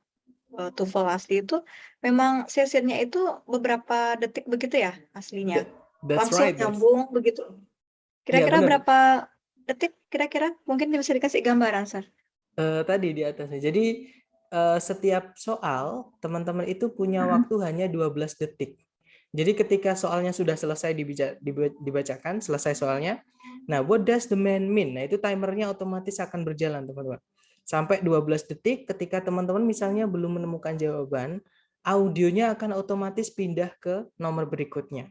TOEFL asli itu, memang sessionnya itu beberapa detik begitu ya aslinya? That's Langsung right. nyambung begitu. Kira-kira berapa detik kira-kira? Mungkin bisa dikasih gambaran, Sir. Tadi di atasnya. Jadi setiap soal teman-teman itu punya waktu hanya 12 detik. Jadi ketika soalnya sudah selesai dibacakan, selesai soalnya. Nah, what does the man mean? Nah, itu timernya otomatis akan berjalan, teman-teman. Sampai 12 detik ketika teman-teman misalnya belum menemukan jawaban, audionya akan otomatis pindah ke nomor berikutnya.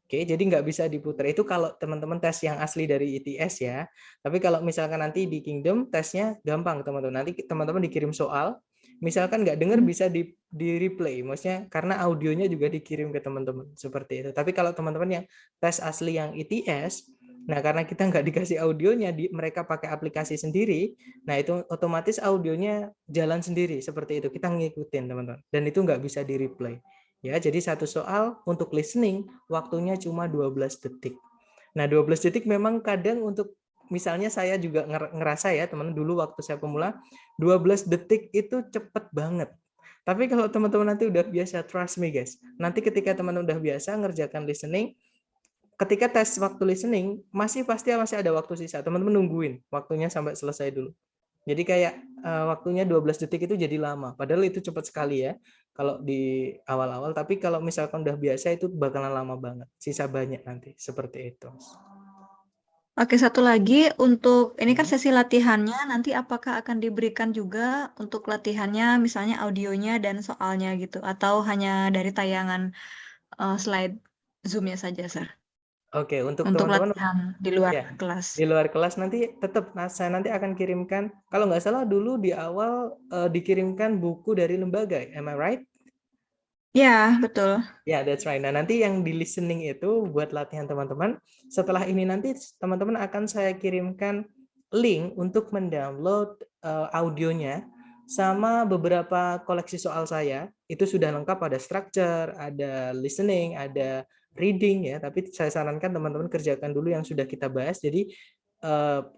Oke, jadi nggak bisa diputar. Itu kalau teman-teman tes yang asli dari ITS ya. Tapi kalau misalkan nanti di Kingdom, tesnya gampang, teman-teman. Nanti teman-teman dikirim soal, misalkan nggak dengar bisa di replay. Maksudnya karena audionya juga dikirim ke teman-teman. Seperti itu. Tapi kalau teman-teman yang tes asli yang ITS, nah karena kita nggak dikasih audionya, mereka pakai aplikasi sendiri, nah itu otomatis audionya jalan sendiri. Seperti itu. Kita ngikutin, teman-teman. Dan itu nggak bisa di replay. Ya, jadi satu soal untuk listening waktunya cuma 12 detik. Nah, 12 detik memang kadang untuk misalnya saya juga ngerasa ya, teman dulu waktu saya pemula 12 detik itu cepet banget. Tapi kalau teman-teman nanti udah biasa, trust me guys. Nanti ketika teman-teman udah biasa ngerjakan listening, ketika tes waktu listening masih ada waktu sisa. Teman-teman nungguin waktunya sampai selesai dulu. Jadi kayak waktunya 12 detik itu jadi lama. Padahal itu cepat sekali ya kalau di awal-awal. Tapi kalau misalkan udah biasa itu bakalan lama banget. Sisa banyak nanti. Seperti itu. Oke, satu lagi untuk ini kan sesi latihannya nanti apakah akan diberikan juga untuk latihannya misalnya audionya dan soalnya gitu atau hanya dari tayangan slide Zoom-nya saja, Sir? Oke, untuk Untuk teman-teman latihan di luar ya, kelas. di luar kelas nanti tetap saya nanti akan kirimkan, kalau nggak salah dulu di awal dikirimkan buku dari lembaga, am I right? Ya, betul. Ya, that's right. Nah, nanti yang di listening itu buat latihan teman-teman. Setelah ini nanti teman-teman akan saya kirimkan link untuk mendownload audionya sama beberapa koleksi soal saya. Itu sudah lengkap, ada structure, ada listening, ada reading ya. Tapi saya sarankan teman-teman kerjakan dulu yang sudah kita bahas. Jadi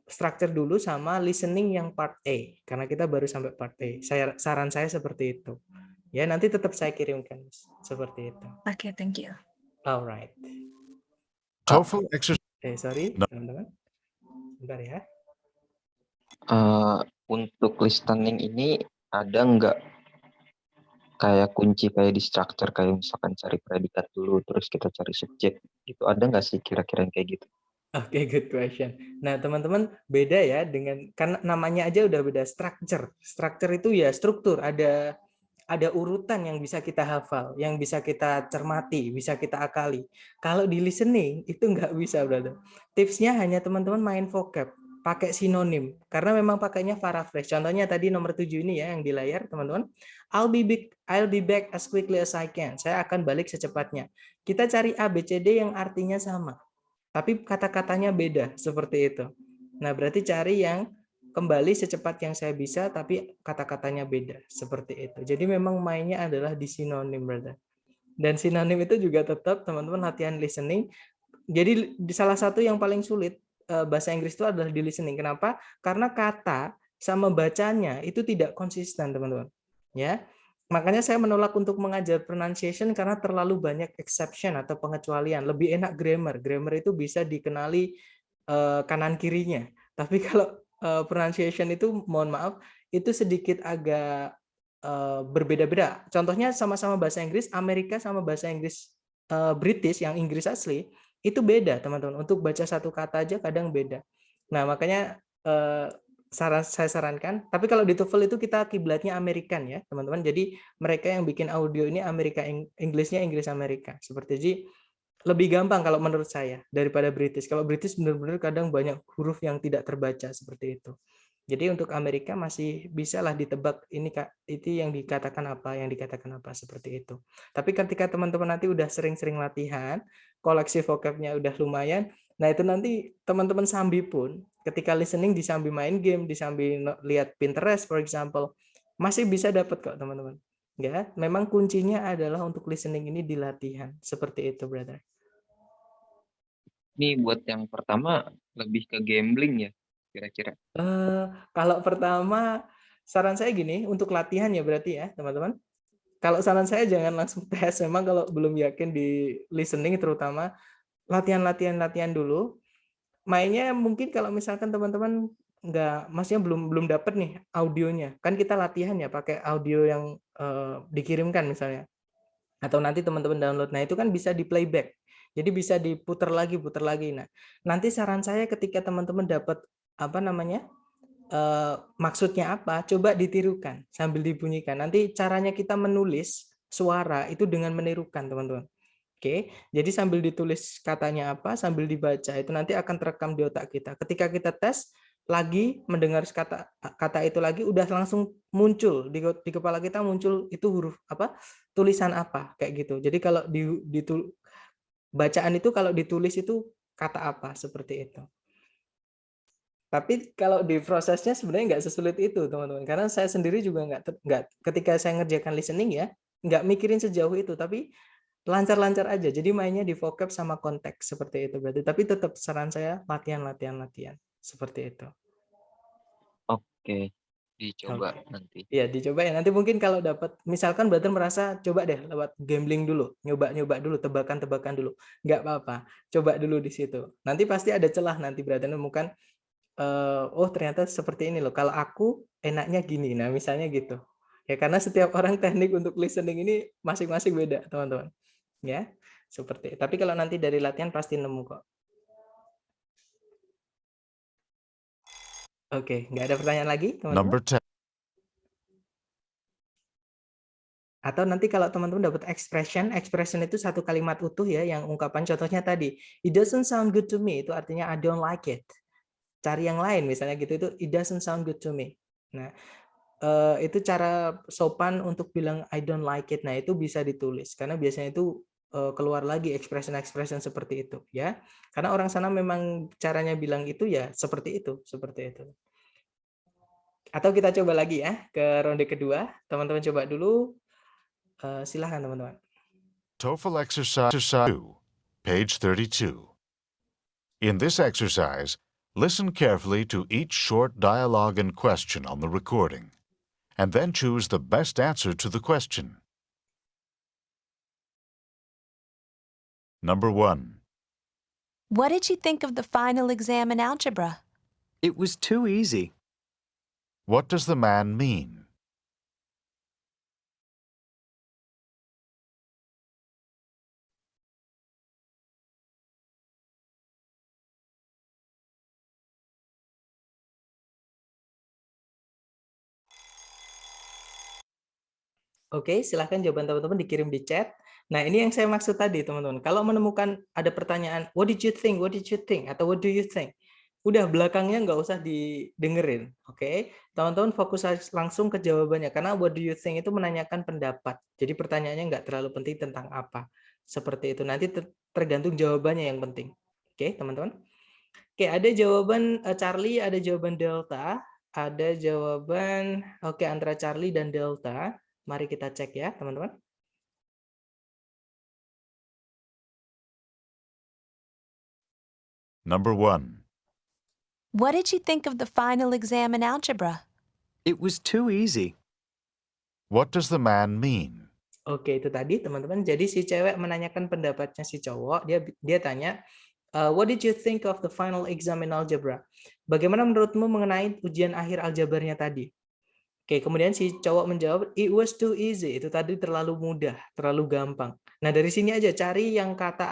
structure dulu sama listening yang part A karena kita baru sampai part A. Saran saya seperti itu. Ya, nanti tetap saya kirimkan seperti itu. Oke, thank you. Alright. TOEFL exercise. Sorry, teman-teman. Bentar ya. Untuk listening ini ada nggak kayak kunci kayak di structure kayak misalkan cari predikat dulu terus kita cari subjek itu ada nggak sih kira-kira yang kayak gitu? Oke, good question. Nah, teman-teman beda ya dengan karena namanya aja udah beda structure. Structure itu ya struktur, ada urutan yang bisa kita hafal, yang bisa kita cermati, bisa kita akali. Kalau di listening itu nggak bisa, brother. Tipsnya hanya teman-teman main vocab, pakai sinonim. Karena memang pakainya paraphrase. Contohnya tadi nomor 7 ini ya yang di layar, teman-teman. I'll be back as quickly as I can. Saya akan balik secepatnya. Kita cari A, B, C, D yang artinya sama. Tapi kata-katanya beda, seperti itu. Nah, berarti cari yang kembali secepat yang saya bisa, tapi kata-katanya beda. Seperti itu. Jadi memang mainnya adalah di sinonim, brother. Dan sinonim itu juga tetap, teman-teman, latihan listening. Jadi di salah satu yang paling sulit bahasa Inggris itu adalah di listening. Kenapa? Karena kata sama bacanya itu tidak konsisten, teman-teman. Ya. Makanya saya menolak untuk mengajar pronunciation karena terlalu banyak exception atau pengecualian. Lebih enak grammar. Grammar itu bisa dikenali kanan kirinya. Tapi kalau pronunciation itu mohon maaf itu sedikit agak berbeda-beda. Contohnya sama-sama bahasa Inggris, Amerika sama bahasa Inggris British yang Inggris asli itu beda, teman-teman. Untuk baca satu kata aja kadang beda. Nah, makanya saya sarankan, tapi kalau di TOEFL itu kita kiblatnya American ya, teman-teman. Jadi mereka yang bikin audio ini Amerika, Inggrisnya Inggris Amerika. Seperti itu. Lebih gampang kalau menurut saya daripada British. Kalau British benar-benar kadang banyak huruf yang tidak terbaca seperti itu. Jadi untuk Amerika masih bisalah ditebak ini itu yang dikatakan apa seperti itu. Tapi ketika teman-teman nanti udah sering-sering latihan, koleksi vocabnya udah lumayan, nah itu nanti teman-teman sambil pun ketika listening disambi main game, disambi lihat Pinterest for example, masih bisa dapat kok teman-teman. Ya, memang kuncinya adalah untuk listening ini di latihan. Seperti itu, brother. Ini buat yang pertama lebih ke gambling ya, kira-kira? Kalau pertama, saran saya gini, untuk latihan ya berarti ya, teman-teman. Kalau saran saya jangan langsung tes, memang kalau belum yakin di listening terutama, latihan dulu. Mainnya mungkin kalau misalkan teman-teman maksudnya belum dapat nih audionya. Kan kita latihan ya pakai audio yang dikirimkan misalnya. Atau nanti teman-teman download. Nah, itu kan bisa di playback. Jadi bisa diputar lagi, putar lagi. Nah, nanti saran saya ketika teman-teman dapat apa namanya? Maksudnya apa? Coba ditirukan sambil dibunyikan. Nanti caranya kita menulis suara itu dengan menirukan, teman-teman. Oke, jadi sambil ditulis katanya apa, sambil dibaca, itu nanti akan terekam di otak kita. Ketika kita tes lagi mendengar kata itu lagi, udah langsung muncul di kepala kita, muncul itu huruf apa, tulisan apa, kayak gitu. Jadi kalau bacaan itu kalau ditulis itu kata apa, seperti itu. Tapi kalau di prosesnya sebenarnya nggak sesulit itu, teman-teman. Karena saya sendiri juga nggak ketika saya ngerjakan listening ya, nggak mikirin sejauh itu, tapi lancar-lancar aja. Jadi mainnya di vocab sama konteks seperti itu berarti. Tapi tetap saran saya latihan. Seperti itu. Oke, dicoba Oke. nanti. Iya, dicoba ya. Nanti mungkin kalau dapat, misalkan Brother merasa, coba deh lewat gambling dulu, nyoba dulu, tebakan dulu. Nggak apa-apa, coba dulu di situ. Nanti pasti ada celah nanti Brother menemukan, oh ternyata seperti ini loh. Kalau aku enaknya gini. Nah, misalnya gitu. Ya karena setiap orang teknik untuk listening ini masing-masing beda, teman-teman. Ya, seperti. Tapi kalau nanti dari latihan pasti nemu kok. Oke, nggak ada pertanyaan lagi, teman-teman? Number 10. Atau nanti kalau teman-teman dapat expression itu satu kalimat utuh ya, yang ungkapan contohnya tadi, it doesn't sound good to me, itu artinya I don't like it. Cari yang lain misalnya gitu, itu it doesn't sound good to me. Nah, itu cara sopan untuk bilang I don't like it. Nah, itu bisa ditulis karena biasanya itu keluar lagi expression seperti itu ya. Karena orang sana memang caranya bilang itu ya seperti itu. Atau kita coba lagi ya ke ronde kedua. Teman-teman coba dulu. Silahkan teman-teman. TOEFL exercise 2, page 32. In this exercise, listen carefully to each short dialogue and question on the recording, and then choose the best answer to the question. Number 1. What did you think of the final exam in algebra? It was too easy. What does the man mean? Oke, silahkan jawaban teman-teman dikirim di chat. Nah, ini yang saya maksud tadi, teman-teman. Kalau menemukan ada pertanyaan, what did you think, atau what do you think? Udah, belakangnya nggak usah didengerin. Oke, teman-teman fokus langsung ke jawabannya. Karena what do you think itu menanyakan pendapat. Jadi pertanyaannya nggak terlalu penting tentang apa. Seperti itu. Nanti tergantung jawabannya yang penting. Oke, teman-teman. Oke, ada jawaban Charlie, ada jawaban Delta. Ada jawaban, oke, antara Charlie dan Delta. Mari kita cek ya, teman-teman. Number 1. What did you think of the final exam in algebra? It was too easy. What does the man mean? Oke, itu tadi teman-teman. Jadi si cewek menanyakan pendapatnya si cowok. Dia tanya, what did you think of the final exam in algebra? Bagaimana menurutmu mengenai ujian akhir aljabarnya tadi? Oke, kemudian si cowok menjawab, it was too easy. Itu tadi terlalu mudah, terlalu gampang. Nah, dari sini aja cari yang kata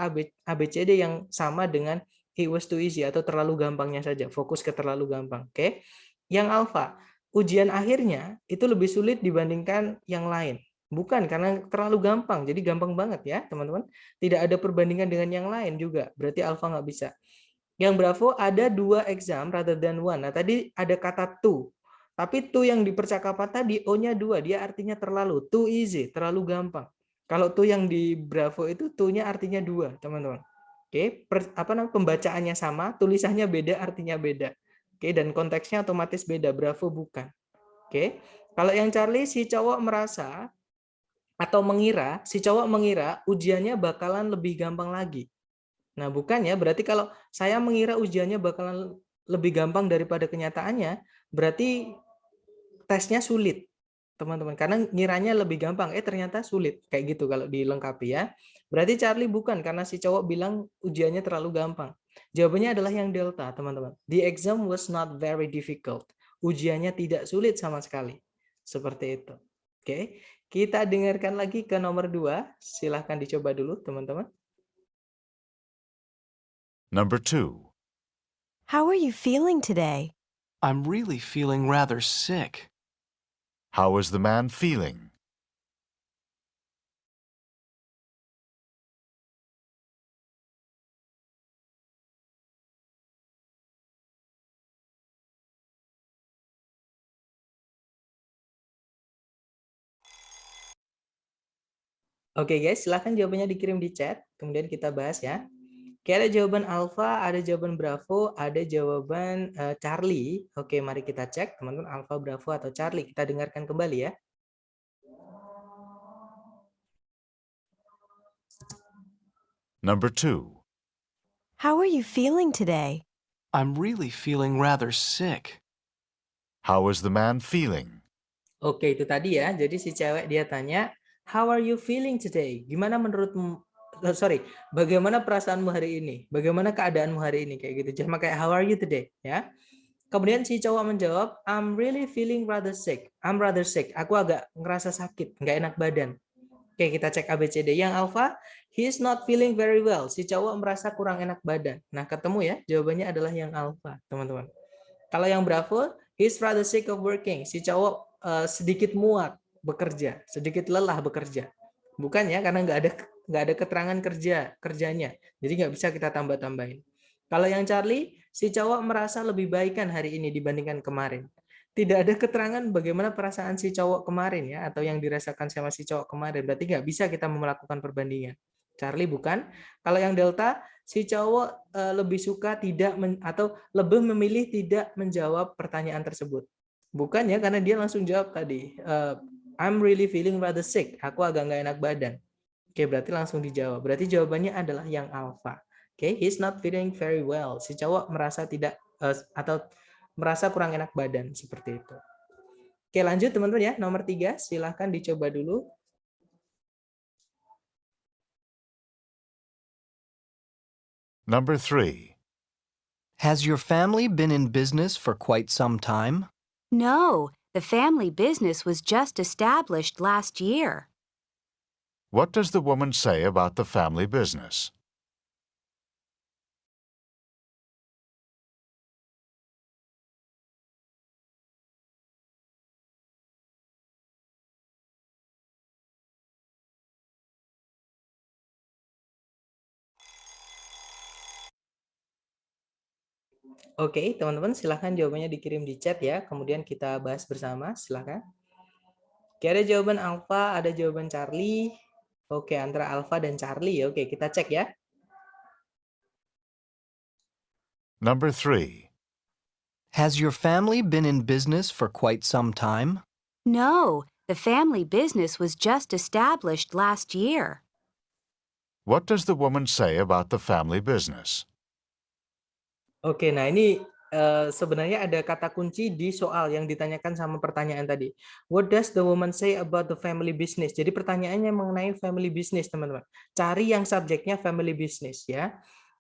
ABCD yang sama dengan it was too easy atau terlalu gampangnya saja. Fokus ke terlalu gampang. Oke. Yang alfa, ujian akhirnya itu lebih sulit dibandingkan yang lain. Bukan karena terlalu gampang. Jadi gampang banget ya, teman-teman. Tidak ada perbandingan dengan yang lain juga. Berarti alfa nggak bisa. Yang bravo, ada 2 exam rather than 1. Nah, tadi ada kata to. Tapi to yang di percakapan tadi, O-nya 2. Dia artinya terlalu. Too easy, terlalu gampang. Kalau to yang di bravo itu, to-nya artinya 2, teman-teman. Oke, pembacaannya sama, tulisannya beda, artinya beda. Oke, dan konteksnya otomatis beda. Bravo bukan. Oke, kalau yang Charlie, si cowok merasa atau mengira, si cowok mengira ujiannya bakalan lebih gampang lagi. Nah, bukan ya, berarti kalau saya mengira ujiannya bakalan lebih gampang daripada kenyataannya, berarti tesnya sulit, teman-teman. Karena ngiranya lebih gampang, ternyata sulit. Kayak gitu kalau dilengkapi ya. Berarti Charlie bukan, karena si cowok bilang ujiannya terlalu gampang. Jawabannya adalah yang delta, teman-teman. The exam was not very difficult. Ujiannya tidak sulit sama sekali. Seperti itu. Oke. Kita dengarkan lagi ke nomor 2. Silahkan dicoba dulu, teman-teman. Number 2. How are you feeling today? I'm really feeling rather sick. How is the man feeling? Oke guys, silahkan jawabannya dikirim di chat, kemudian kita bahas ya. Oke, ada jawaban Alpha, ada jawaban Bravo, ada jawaban Charlie. Oke, mari kita cek teman-teman, Alpha, Bravo, atau Charlie. Kita dengarkan kembali ya. Number 2. How are you feeling today? I'm really feeling rather sick. How is the man feeling? Oke, itu tadi ya. Jadi si cewek dia tanya, how are you feeling today? Gimana menurutmu? Bagaimana perasaanmu hari ini? Bagaimana keadaanmu hari ini? Kayak gitu. Cuma kayak how are you today? Ya. Kemudian si cowok menjawab, I'm really feeling rather sick. I'm rather sick. Aku agak ngerasa sakit, nggak enak badan. Oke, kita cek ABCD. Yang Alpha, he is not feeling very well. Si cowok merasa kurang enak badan. Nah, ketemu ya, jawabannya adalah yang Alpha, teman-teman. Kalau yang Bravo, he is rather sick of working. Si cowok sedikit muak bekerja, sedikit lelah bekerja. Bukan ya, karena nggak ada keterangan kerjanya. Jadi nggak bisa kita tambah-tambahin. Kalau yang Charlie, si cowok merasa lebih baikan hari ini dibandingkan kemarin. Tidak ada keterangan bagaimana perasaan si cowok kemarin ya, atau yang dirasakan sama si cowok kemarin. Berarti nggak bisa kita melakukan perbandingan. Charlie bukan. Kalau yang Delta, si cowok lebih suka atau lebih memilih tidak menjawab pertanyaan tersebut. Bukan ya, karena dia langsung jawab tadi, I'm really feeling rather sick. Aku agak nggak enak badan. Oke, berarti langsung dijawab. Berarti jawabannya adalah yang Alpha. Oke, he's not feeling very well. Si cowok merasa tidak atau merasa kurang enak badan seperti itu. Oke, lanjut teman-teman ya. Nomor 3, silahkan dicoba dulu. Number 3. Has your family been in business for quite some time? No, the family business was just established last year. What does the woman say about the family business? Oke, teman-teman silahkan jawabannya dikirim di chat ya. Kemudian kita bahas bersama, silahkan. Oke, ada jawaban Alpha, ada jawaban Charlie. Oke, antara Alpha dan Charlie. Oke, kita cek ya. Number 3. Has your family been in business for quite some time? No, the family business was just established last year. What does the woman say about the family business? Oke, nah ini sebenarnya ada kata kunci di soal yang ditanyakan sama pertanyaan tadi. What does the woman say about the family business? Jadi pertanyaannya mengenai family business, teman-teman. Cari yang subjeknya family business ya.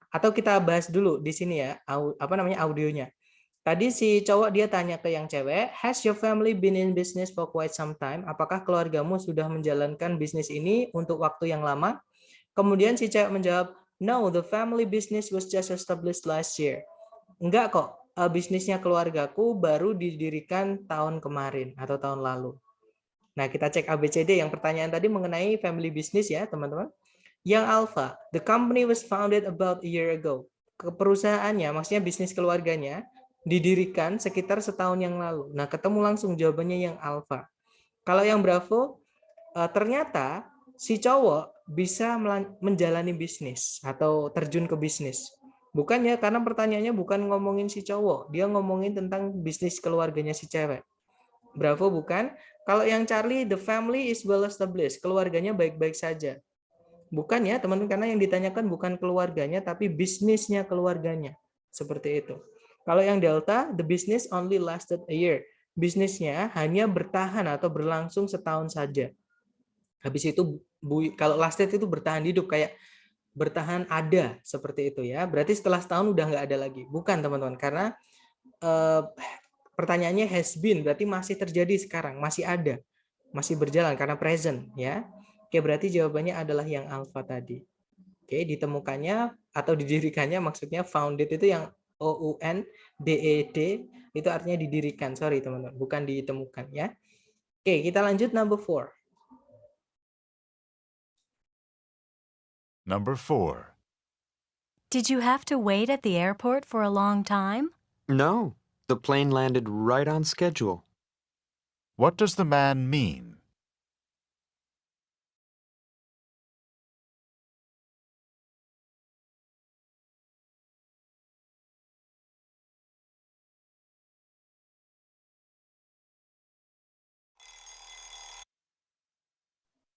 Atau kita bahas dulu di sini ya, audionya. Tadi si cowok dia tanya ke yang cewek, has your family been in business for quite some time? Apakah keluargamu sudah menjalankan bisnis ini untuk waktu yang lama? Kemudian si cewek menjawab, no, the family business was just established last year. Enggak kok, bisnisnya keluargaku baru didirikan tahun kemarin atau tahun lalu. Nah, kita cek ABCD. Yang pertanyaan tadi mengenai family business ya, teman-teman. Yang Alpha, the company was founded about a year ago. Perusahaannya, maksudnya bisnis keluarganya, didirikan sekitar setahun yang lalu. Nah, ketemu langsung jawabannya yang Alpha. Kalau yang Bravo, ternyata si cowok bisa menjalani bisnis atau terjun ke bisnis. Bukan ya, karena pertanyaannya bukan ngomongin si cowok, dia ngomongin tentang bisnis keluarganya si cewek. Bravo bukan. Kalau yang Charlie, the family is well established, keluarganya baik-baik saja. Bukan ya teman-teman, karena yang ditanyakan bukan keluarganya, tapi bisnisnya keluarganya. Seperti itu. Kalau yang Delta, the business only lasted a year. Bisnisnya hanya bertahan atau berlangsung setahun saja. Habis itu, kalau lasted itu bertahan hidup, kayak bertahan ada seperti itu ya. Berarti setelah setahun udah nggak ada lagi. Bukan teman-teman, karena pertanyaannya has been, berarti masih terjadi sekarang, masih ada. masih berjalan karena present ya. Oke, berarti jawabannya adalah yang alpha tadi. Oke, ditemukannya atau didirikannya maksudnya founded itu yang OUNDED itu artinya didirikan. Sorry teman-teman, bukan ditemukan ya. Oke, kita lanjut number 4. Number 4. Did you have to wait at the airport for a long time? No, the plane landed right on schedule. What does the man mean?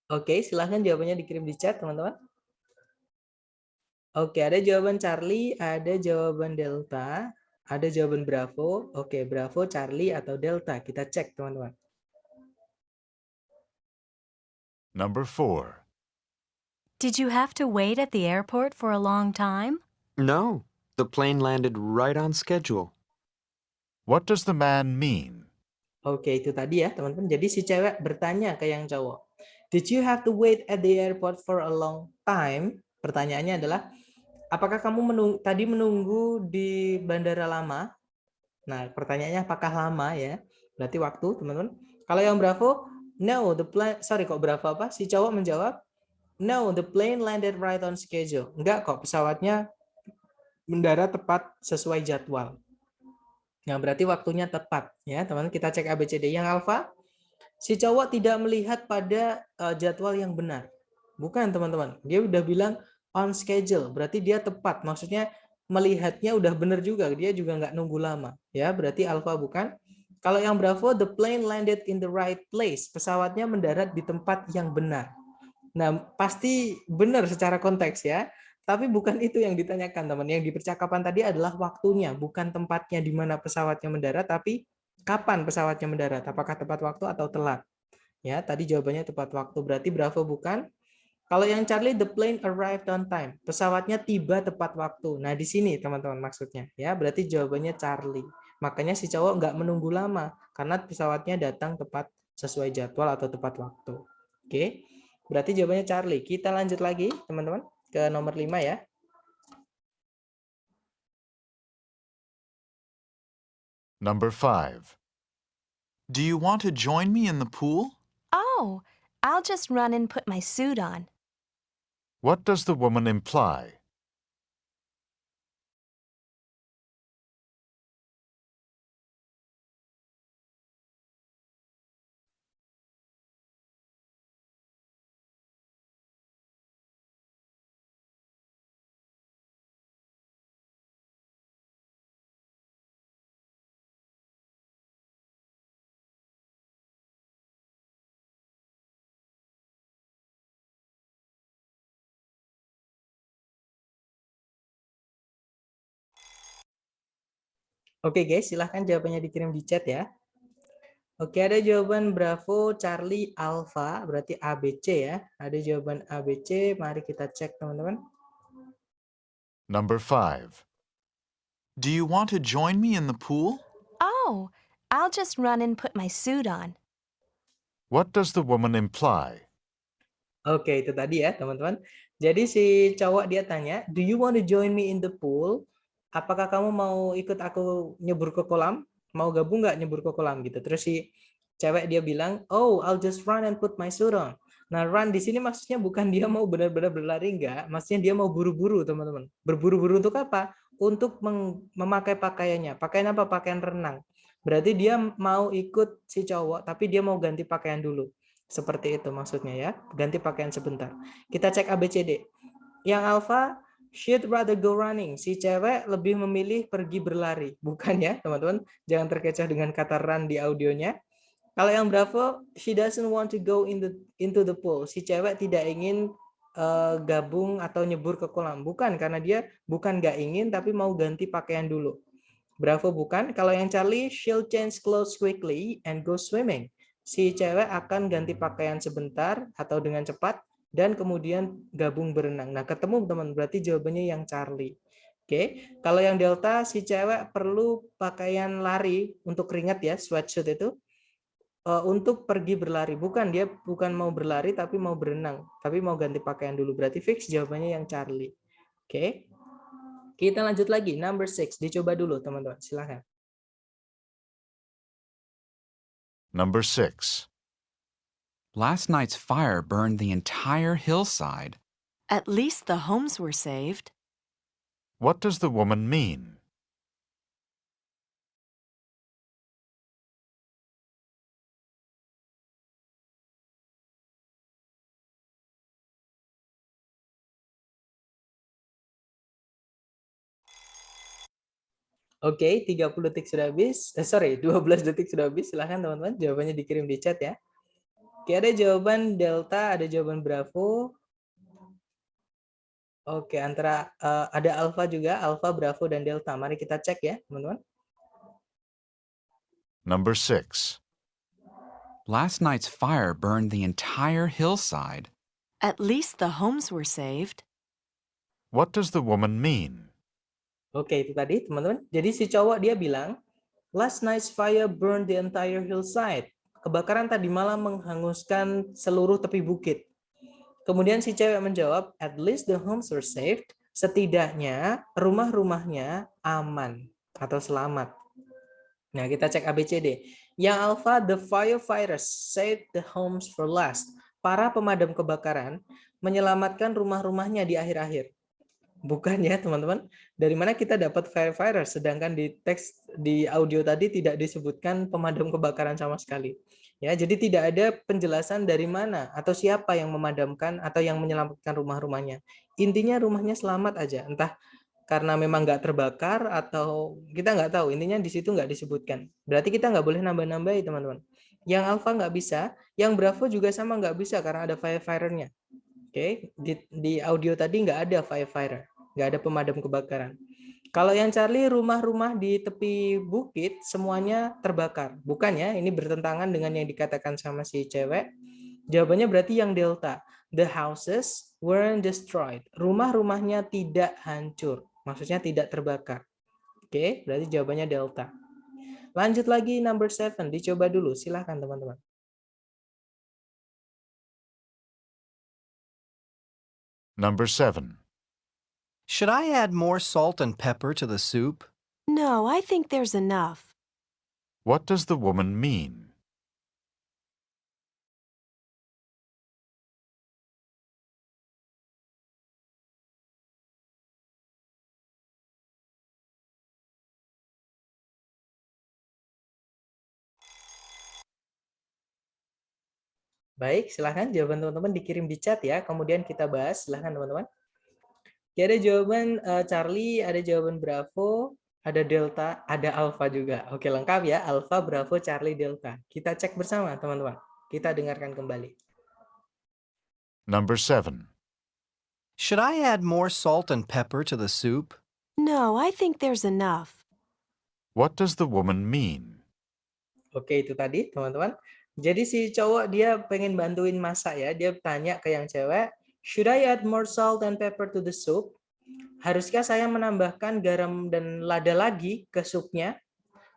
Oke, silahkan jawabannya dikirim di chat, teman-teman. Oke, ada jawaban Charlie, ada jawaban Delta, ada jawaban Bravo. Oke, Bravo, Charlie, atau Delta. Kita cek, teman-teman. Number 4. Did you have to wait at the airport for a long time? No, the plane landed right on schedule. What does the man mean? Oke, itu tadi ya, teman-teman. Jadi si cewek bertanya ke yang cowok. Did you have to wait at the airport for a long time? Pertanyaannya adalah, apakah kamu tadi menunggu di bandara lama? Nah, pertanyaannya apakah lama ya? Berarti waktu, teman-teman. Kalau yang Bravo, no, the plane, sorry kok Bravo apa? Si cowok menjawab, no, the plane landed right on schedule. Enggak kok, pesawatnya mendarat tepat sesuai jadwal. Nah, berarti waktunya tepat ya, teman-teman. Kita cek ABCD. Yang alpha, si cowok tidak melihat pada jadwal yang benar. Bukan, teman-teman. Dia udah bilang on schedule, berarti dia tepat. Maksudnya melihatnya udah benar juga. Dia juga nggak nunggu lama. Ya, berarti alpha bukan. Kalau yang Bravo, the plane landed in the right place. Pesawatnya mendarat di tempat yang benar. Nah, pasti benar secara konteks ya. Tapi bukan itu yang ditanyakan, teman. Yang di percakapan tadi adalah waktunya, bukan tempatnya di mana pesawatnya mendarat, tapi kapan pesawatnya mendarat. Apakah tepat waktu atau telat? Ya, tadi jawabannya tepat waktu. Berarti Bravo bukan. Kalau yang Charlie, the plane arrived on time. Pesawatnya tiba tepat waktu. Nah, di sini teman-teman maksudnya. Ya, berarti jawabannya Charlie. Makanya si cowok nggak menunggu lama karena pesawatnya datang tepat sesuai jadwal atau tepat waktu. Oke, berarti jawabannya Charlie. Kita lanjut lagi, teman-teman, ke nomor 5 ya. Number 5. Do you want to join me in the pool? Oh, I'll just run and put my suit on. What does the woman imply? Oke guys, silahkan jawabannya dikirim di chat ya. Oke, ada jawaban Bravo, Charlie, Alpha, berarti ABC ya. Ada jawaban ABC, mari kita cek teman-teman. Number 5. Do you want to join me in the pool? Oh, I'll just run and put my suit on. What does the woman imply? Oke, itu tadi ya teman-teman. Jadi si cowok dia tanya, do you want to join me in the pool? Apakah kamu mau ikut aku nyebur ke kolam? Mau gabung nggak nyebur ke kolam gitu? Terus si cewek dia bilang, oh, I'll just run and put my suit on. Nah, run di sini maksudnya bukan dia mau benar-benar berlari, enggak. Maksudnya dia mau buru-buru, teman-teman. Berburu-buru untuk apa? Untuk memakai pakaiannya. Pakaian apa? Pakaian renang. Berarti dia mau ikut si cowok, tapi dia mau ganti pakaian dulu. Seperti itu maksudnya ya. Ganti pakaian sebentar. Kita cek ABCD. Yang alpha, she'd rather go running. Si cewek lebih memilih pergi berlari. Bukan ya, teman-teman. Jangan terkecoh dengan kata run di audionya. Kalau yang Bravo, she doesn't want to go into the pool. Si cewek tidak ingin gabung atau nyebur ke kolam. Bukan, karena dia bukan nggak ingin, tapi mau ganti pakaian dulu. Bravo bukan. Kalau yang Charlie, she'll change clothes quickly and go swimming. Si cewek akan ganti pakaian sebentar atau dengan cepat dan kemudian gabung berenang. Nah, ketemu teman, berarti jawabannya yang Charlie. Oke, kalau yang Delta, si cewek perlu pakaian lari untuk keringat ya, sweatshirt itu. untuk pergi berlari. Bukan, dia bukan mau berlari tapi mau berenang. Tapi mau ganti pakaian dulu. Berarti fix jawabannya yang Charlie. Oke. Kita lanjut lagi. Number 6. Dicoba dulu teman-teman. Silahkan. Number 6. Last night's fire burned the entire hillside. At least the homes were saved. What does the woman mean? Oke, 30 detik sudah habis. 12 detik sudah habis. Silahkan teman-teman, jawabannya dikirim di chat ya. Oke, ada jawaban Delta, ada jawaban Bravo. Oke, antara ada Alpha juga, Alpha, Bravo, dan Delta. Mari kita cek ya, teman-teman. Number 6. Last night's fire burned the entire hillside. At least the homes were saved. What does the woman mean? Oke, itu tadi teman-teman. Jadi si cowok dia bilang, last night's fire burned the entire hillside. Kebakaran tadi malam menghanguskan seluruh tepi bukit. Kemudian si cewek menjawab, at least the homes were saved. Setidaknya rumah-rumahnya aman atau selamat. Nah, kita cek ABCD. Yang Alpha, the firefighters saved the homes for last. Para pemadam kebakaran menyelamatkan rumah-rumahnya di akhir-akhir. Bukan ya teman-teman. Dari mana kita dapat firefighters, sedangkan di teks di audio tadi tidak disebutkan pemadam kebakaran sama sekali. Ya, jadi tidak ada penjelasan dari mana atau siapa yang memadamkan atau yang menyelamatkan rumah-rumahnya. Intinya rumahnya selamat aja, entah karena memang nggak terbakar atau kita nggak tahu. Intinya di situ nggak disebutkan. Berarti kita nggak boleh nambah-nambahi teman-teman. Yang Alpha nggak bisa, yang Bravo juga sama nggak bisa karena ada firefighter-nya. Oke, di audio tadi nggak ada firefighter, nggak ada pemadam kebakaran. Kalau yang Charlie, rumah-rumah di tepi bukit semuanya terbakar. Bukan ya, ini bertentangan dengan yang dikatakan sama si cewek. Jawabannya berarti yang Delta. The houses weren't destroyed. Rumah-rumahnya tidak hancur. Maksudnya tidak terbakar. Oke, berarti jawabannya Delta. Lanjut lagi number 7. Dicoba dulu. Silahkan teman-teman. Number 7. Should I add more salt and pepper to the soup? No, I think there's enough. What does the woman mean? Baik, silahkan jawaban teman-teman dikirim di chat ya. Kemudian kita bahas. Silahkan teman-teman. Ada jawaban Charlie, ada jawaban Bravo, ada Delta, ada Alpha juga. Oke, lengkap ya. Alpha, Bravo, Charlie, Delta. Kita cek bersama teman-teman. Kita dengarkan kembali. Number 7. Should I add more salt and pepper to the soup? No, I think there's enough. What does the woman mean? Oke, itu tadi teman-teman. Jadi si cowok dia pengen bantuin masak ya. Dia tanya ke yang cewek, should I add more salt and pepper to the soup? Haruskah saya menambahkan garam dan lada lagi ke supnya?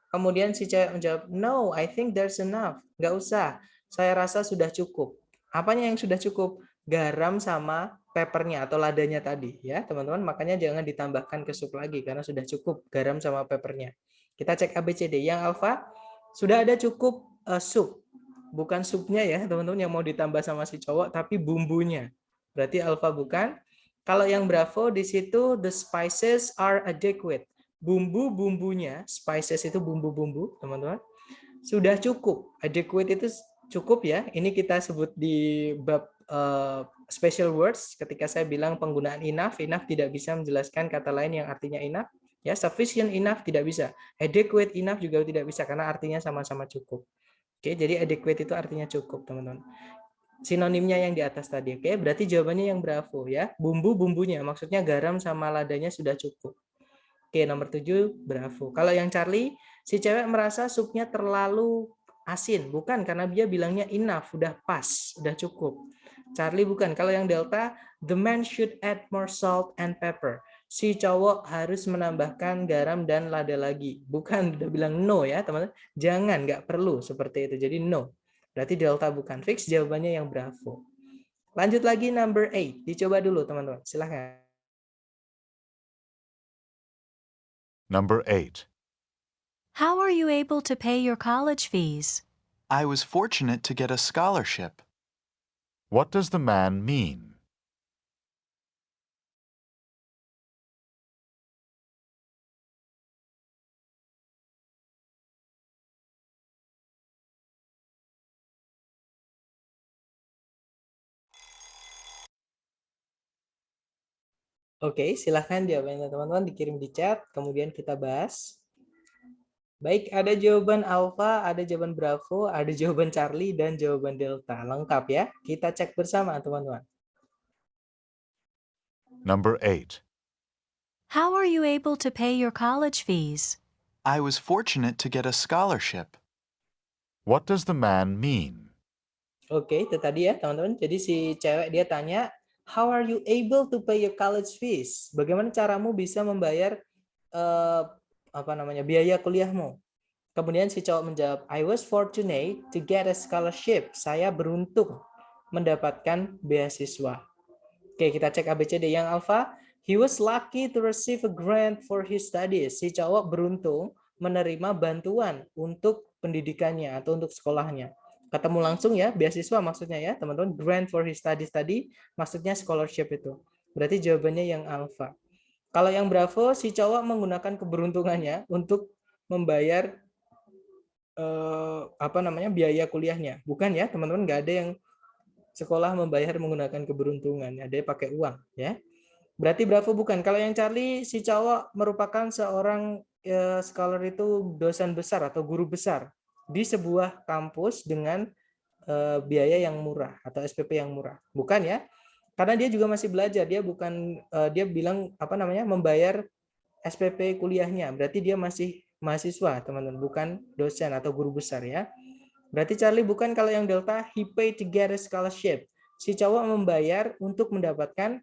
Kemudian si cewek menjawab, no, I think there's enough. Nggak usah, saya rasa sudah cukup. Apanya yang sudah cukup? Garam sama peppernya atau ladanya tadi ya teman-teman. Makanya jangan ditambahkan ke sup lagi karena sudah cukup garam sama peppernya. Kita cek ABCD. Yang Alpha, sudah ada cukup sup. Bukan supnya ya teman-teman yang mau ditambah sama si cowok, tapi bumbunya. Berarti Alpha bukan. Kalau yang Bravo di situ the spices are adequate. Bumbu-bumbunya, spices itu bumbu-bumbu, teman-teman. Sudah cukup. Adequate itu cukup ya. Ini kita sebut di bab special words ketika saya bilang penggunaan enough. Enough tidak bisa menjelaskan kata lain yang artinya enough. Ya, sufficient enough tidak bisa. Adequate enough juga tidak bisa karena artinya sama-sama cukup. Oke, jadi adequate itu artinya cukup, teman-teman. Sinonimnya yang di atas tadi, oke? Berarti jawabannya yang Bravo ya. Bumbu-bumbunya, maksudnya garam sama ladanya sudah cukup. Oke, nomor 7 Bravo. Kalau yang Charlie, si cewek merasa supnya terlalu asin, bukan karena dia bilangnya enough, udah pas, udah cukup. Charlie bukan. Kalau yang Delta, the man should add more salt and pepper. si cowok harus menambahkan garam dan lada lagi. Bukan udah bilang no ya teman-teman. Jangan, nggak perlu seperti itu. Jadi no. Berarti delta bukan. Fix jawabannya yang Bravo. Lanjut lagi number 8. Dicoba dulu teman-teman. Silahkan. Number 8. How are you able to pay your college fees? I was fortunate to get a scholarship. What does the man mean? Oke, silahkan jawabannya teman-teman dikirim di chat, kemudian kita bahas. Baik, ada jawaban Alpha, ada jawaban Bravo, ada jawaban Charlie, dan jawaban Delta. Lengkap ya, kita cek bersama teman-teman. Number 8. How are you able to pay your college fees? I was fortunate to get a scholarship. What does the man mean? Oke, itu tadi ya teman-teman. Jadi si cewek dia tanya, how are you able to pay your college fees? Bagaimana caramu bisa membayar biaya kuliahmu? Kemudian si cowok menjawab, I was fortunate to get a scholarship. Saya beruntung mendapatkan beasiswa. Oke, kita cek ABCD yang Alpha. He was lucky to receive a grant for his studies. Si cowok beruntung menerima bantuan untuk pendidikannya atau untuk sekolahnya. Ketemu langsung ya, beasiswa maksudnya ya, teman-teman. Grant for his studies tadi maksudnya scholarship itu. Berarti jawabannya yang Alpha. Kalau yang Bravo, si cowok menggunakan keberuntungannya untuk membayar biaya kuliahnya. Bukan ya, teman-teman, nggak ada yang sekolah membayar menggunakan keberuntungan. Ada yang pakai uang ya. Berarti Bravo bukan. Kalau yang Charlie, si cowok merupakan seorang scholar itu dosen besar atau guru besar di sebuah kampus dengan biaya yang murah atau SPP yang murah. Bukan ya? Karena dia juga masih belajar. Dia bukan dia bilang membayar SPP kuliahnya. Berarti dia masih mahasiswa, teman-teman, bukan dosen atau guru besar ya. Berarti Charlie bukan. Kalau yang Delta, he paid to get a scholarship. Si cowok membayar untuk mendapatkan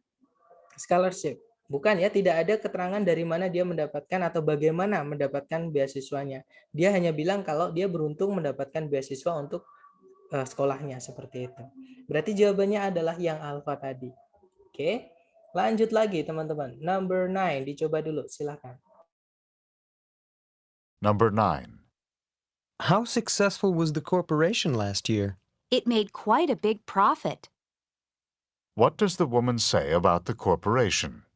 scholarship. Bukan ya, tidak ada keterangan dari mana dia mendapatkan atau bagaimana mendapatkan beasiswanya. Dia hanya bilang kalau dia beruntung mendapatkan beasiswa untuk sekolahnya, seperti itu. Berarti jawabannya adalah yang Alpha tadi. Oke, lanjut lagi teman-teman. Number 9, dicoba dulu, silakan. Number 9. How successful was the corporation last year? It made quite a big profit. What does the woman say about the corporation?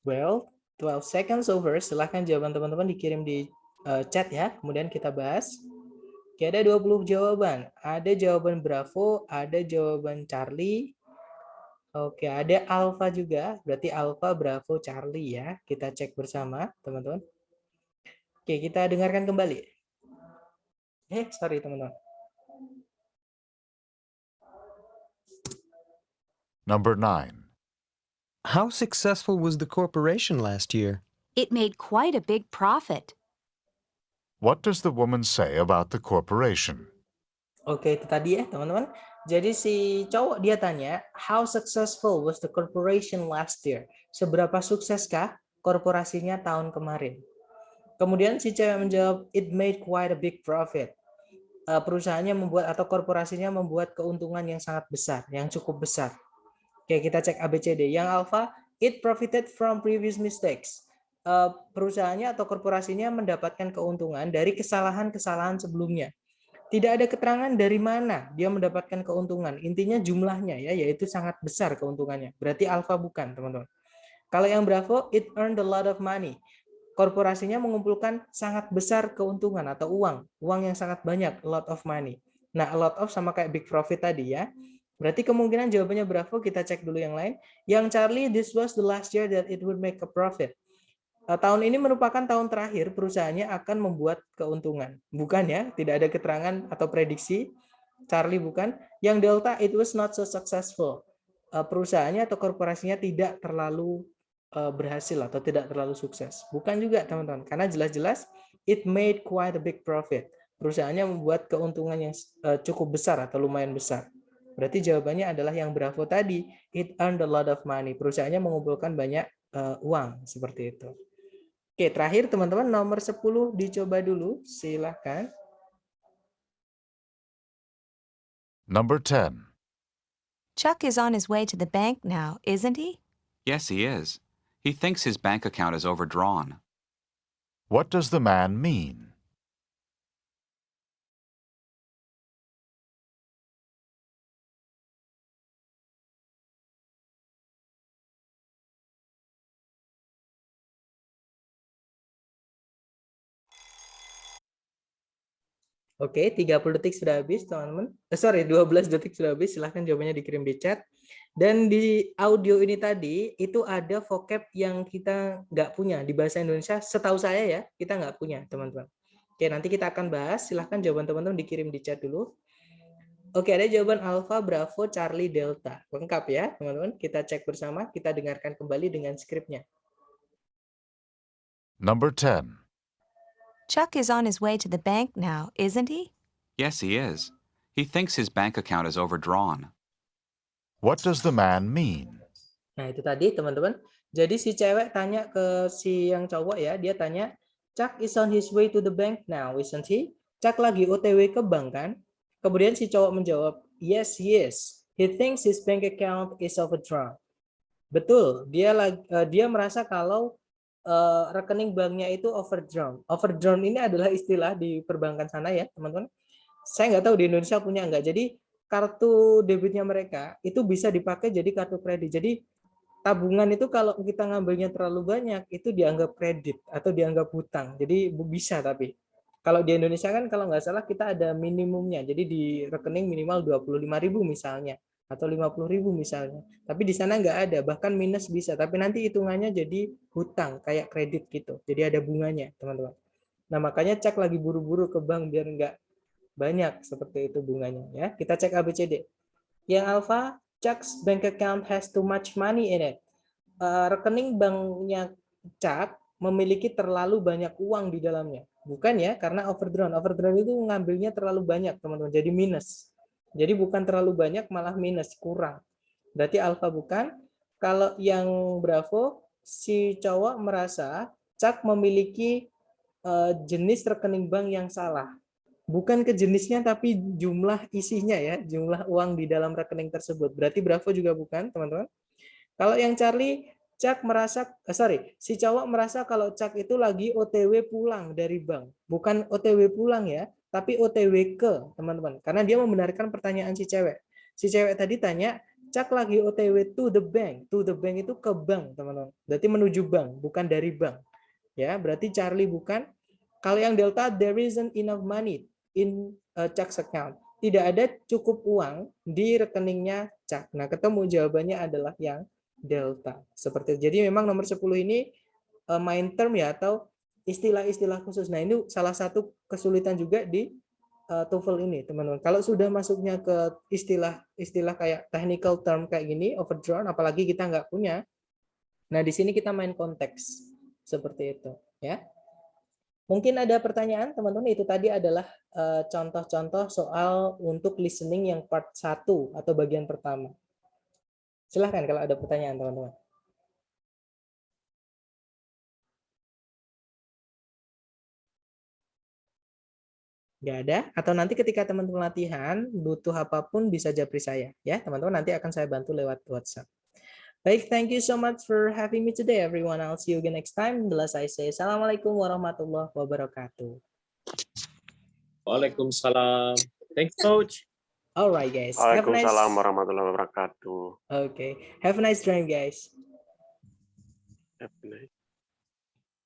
Well, 12 seconds over. Silahkan jawaban teman-teman dikirim di chat ya. Kemudian kita bahas. Oke, ada 20 jawaban. Ada jawaban Bravo, ada jawaban Charlie. Oke, ada Alpha juga. Berarti Alpha, Bravo, Charlie ya. Kita cek bersama, teman-teman. Oke, kita dengarkan kembali. Sorry, teman-teman. Number 9. How successful was the corporation last year? It made quite a big profit. What does the woman say about the corporation? Oke, itu tadi ya, teman-teman. Jadi si cowok dia tanya, how successful was the corporation last year? Seberapa sukseskah korporasinya tahun kemarin? Kemudian si cewek menjawab, it made quite a big profit. Perusahaannya membuat atau korporasinya membuat keuntungan yang sangat besar, yang cukup besar. Oke, kita cek ABCD. Yang Alpha, it profited from previous mistakes. Perusahaannya atau korporasinya mendapatkan keuntungan dari kesalahan-kesalahan sebelumnya. Tidak ada keterangan dari mana dia mendapatkan keuntungan. Intinya jumlahnya ya, yaitu sangat besar keuntungannya. Berarti Alpha bukan, teman-teman. Kalau yang Bravo, it earned a lot of money. Korporasinya mengumpulkan sangat besar keuntungan atau uang yang sangat banyak, a lot of money. Nah, a lot of sama kayak big profit tadi ya. Berarti kemungkinan jawabannya Bravo. Kita cek dulu yang lain. Yang Charlie, this was the last year that it would make a profit. Tahun ini merupakan tahun terakhir perusahaannya akan membuat keuntungan. Bukan ya, tidak ada keterangan atau prediksi. Charlie bukan. Yang Delta, it was not so successful. perusahaannya atau korporasinya tidak terlalu berhasil atau tidak terlalu sukses. Bukan juga teman-teman, karena jelas-jelas it made quite a big profit. Perusahaannya membuat keuntungan yang cukup besar atau lumayan besar. Berarti jawabannya adalah yang Bravo tadi. It earned a lot of money. Perusahaannya mengumpulkan banyak uang seperti itu. Oke, terakhir teman-teman nomor 10 dicoba dulu. Silahkan. Number 10. Chuck is on his way to the bank now, isn't he? Yes, he is. He thinks his bank account is overdrawn. What does the man mean? Oke, 30 detik sudah habis, teman-teman. 12 detik sudah habis. Silahkan jawabannya dikirim di chat. Dan di audio ini tadi, itu ada vocab yang kita nggak punya di bahasa Indonesia. Setahu saya ya, kita nggak punya, teman-teman. Oke, nanti kita akan bahas. Silahkan jawaban teman-teman dikirim di chat dulu. Oke, ada jawaban Alpha, Bravo, Charlie, Delta. Lengkap ya, teman-teman. Kita cek bersama, kita dengarkan kembali dengan skripnya. Number 10. Chuck is on his way to the bank now, isn't he? Yes, he is. He thinks his bank account is overdrawn. What does the man mean? Nah, itu tadi, teman-teman. Jadi si cewek tanya ke si yang cowok ya, dia tanya, Chuck is on his way to the bank now, isn't he? Chuck lagi OTW ke bank kan? Kemudian si cowok menjawab, yes, he is. He thinks his bank account is overdrawn. Betul, dia merasa kalau rekening banknya itu overdrawn. Overdrawn ini adalah istilah di perbankan sana ya, teman-teman. Saya nggak tahu di Indonesia punya nggak. Jadi kartu debitnya mereka itu bisa dipakai jadi kartu kredit. Jadi tabungan itu kalau kita ngambilnya terlalu banyak itu dianggap kredit atau dianggap hutang. Jadi bisa tapi kalau di Indonesia kan kalau nggak salah kita ada minimumnya. Jadi di rekening minimal 25.000 misalnya atau 50.000 misalnya. Tapi di sana nggak ada, bahkan minus bisa. Tapi nanti hitungannya jadi hutang kayak kredit gitu. Jadi ada bunganya, teman-teman. Nah makanya Chuck lagi buru-buru ke bank biar nggak banyak seperti itu bunganya ya. Kita cek ABCD. Yang Alpha, Chuck's bank account has too much money in it. Rekening banknya Chuck memiliki terlalu banyak uang di dalamnya. Bukan ya, karena overdrawn. Overdrawn itu ngambilnya terlalu banyak, teman-teman. Jadi minus. Jadi bukan terlalu banyak, malah minus, kurang. Berarti Alpha bukan. Kalau yang Bravo, si cowok merasa Chuck memiliki jenis rekening bank yang salah. Bukan ke jenisnya, tapi jumlah isinya ya, jumlah uang di dalam rekening tersebut. Berarti Bravo juga bukan, teman-teman. Kalau yang Charlie, Chuck merasa, si cowok merasa kalau Chuck itu lagi OTW pulang dari bank. Bukan OTW pulang ya, tapi OTW ke, teman-teman. Karena dia membenarkan pertanyaan si cewek. Si cewek tadi tanya, Chuck lagi OTW to the bank. To the bank itu ke bank, teman-teman. Berarti menuju bank, bukan dari bank. Ya, berarti Charlie bukan. Kalau yang Delta, there isn't enough money in Chuck's account. Tidak ada cukup uang di rekeningnya Chuck. Nah, ketemu jawabannya adalah yang Delta. Seperti itu. Jadi memang nomor 10 ini main term ya atau istilah-istilah khusus. Nah, ini salah satu kesulitan juga di TOEFL ini, teman-teman. Kalau sudah masuknya ke istilah kayak technical term kayak gini, overdrawn, apalagi kita nggak punya. Nah, di sini kita main konteks. Seperti itu, ya. Mungkin ada pertanyaan, teman-teman. Itu tadi adalah contoh-contoh soal untuk listening yang part 1 atau bagian pertama. Silahkan kalau ada pertanyaan, teman-teman. Nggak ada? Atau nanti ketika teman-teman latihan, butuh apapun bisa japri saya. Ya, teman-teman, nanti akan saya bantu lewat WhatsApp. Baik, thank you so much for having me today, everyone. I'll see you again next time. The last I say, Assalamualaikum warahmatullahi wabarakatuh. Waalaikumsalam. Thanks, Coach. Alright, guys. Waalaikumsalam warahmatullahi wabarakatuh. Okay. Have a nice time, guys. Have a nice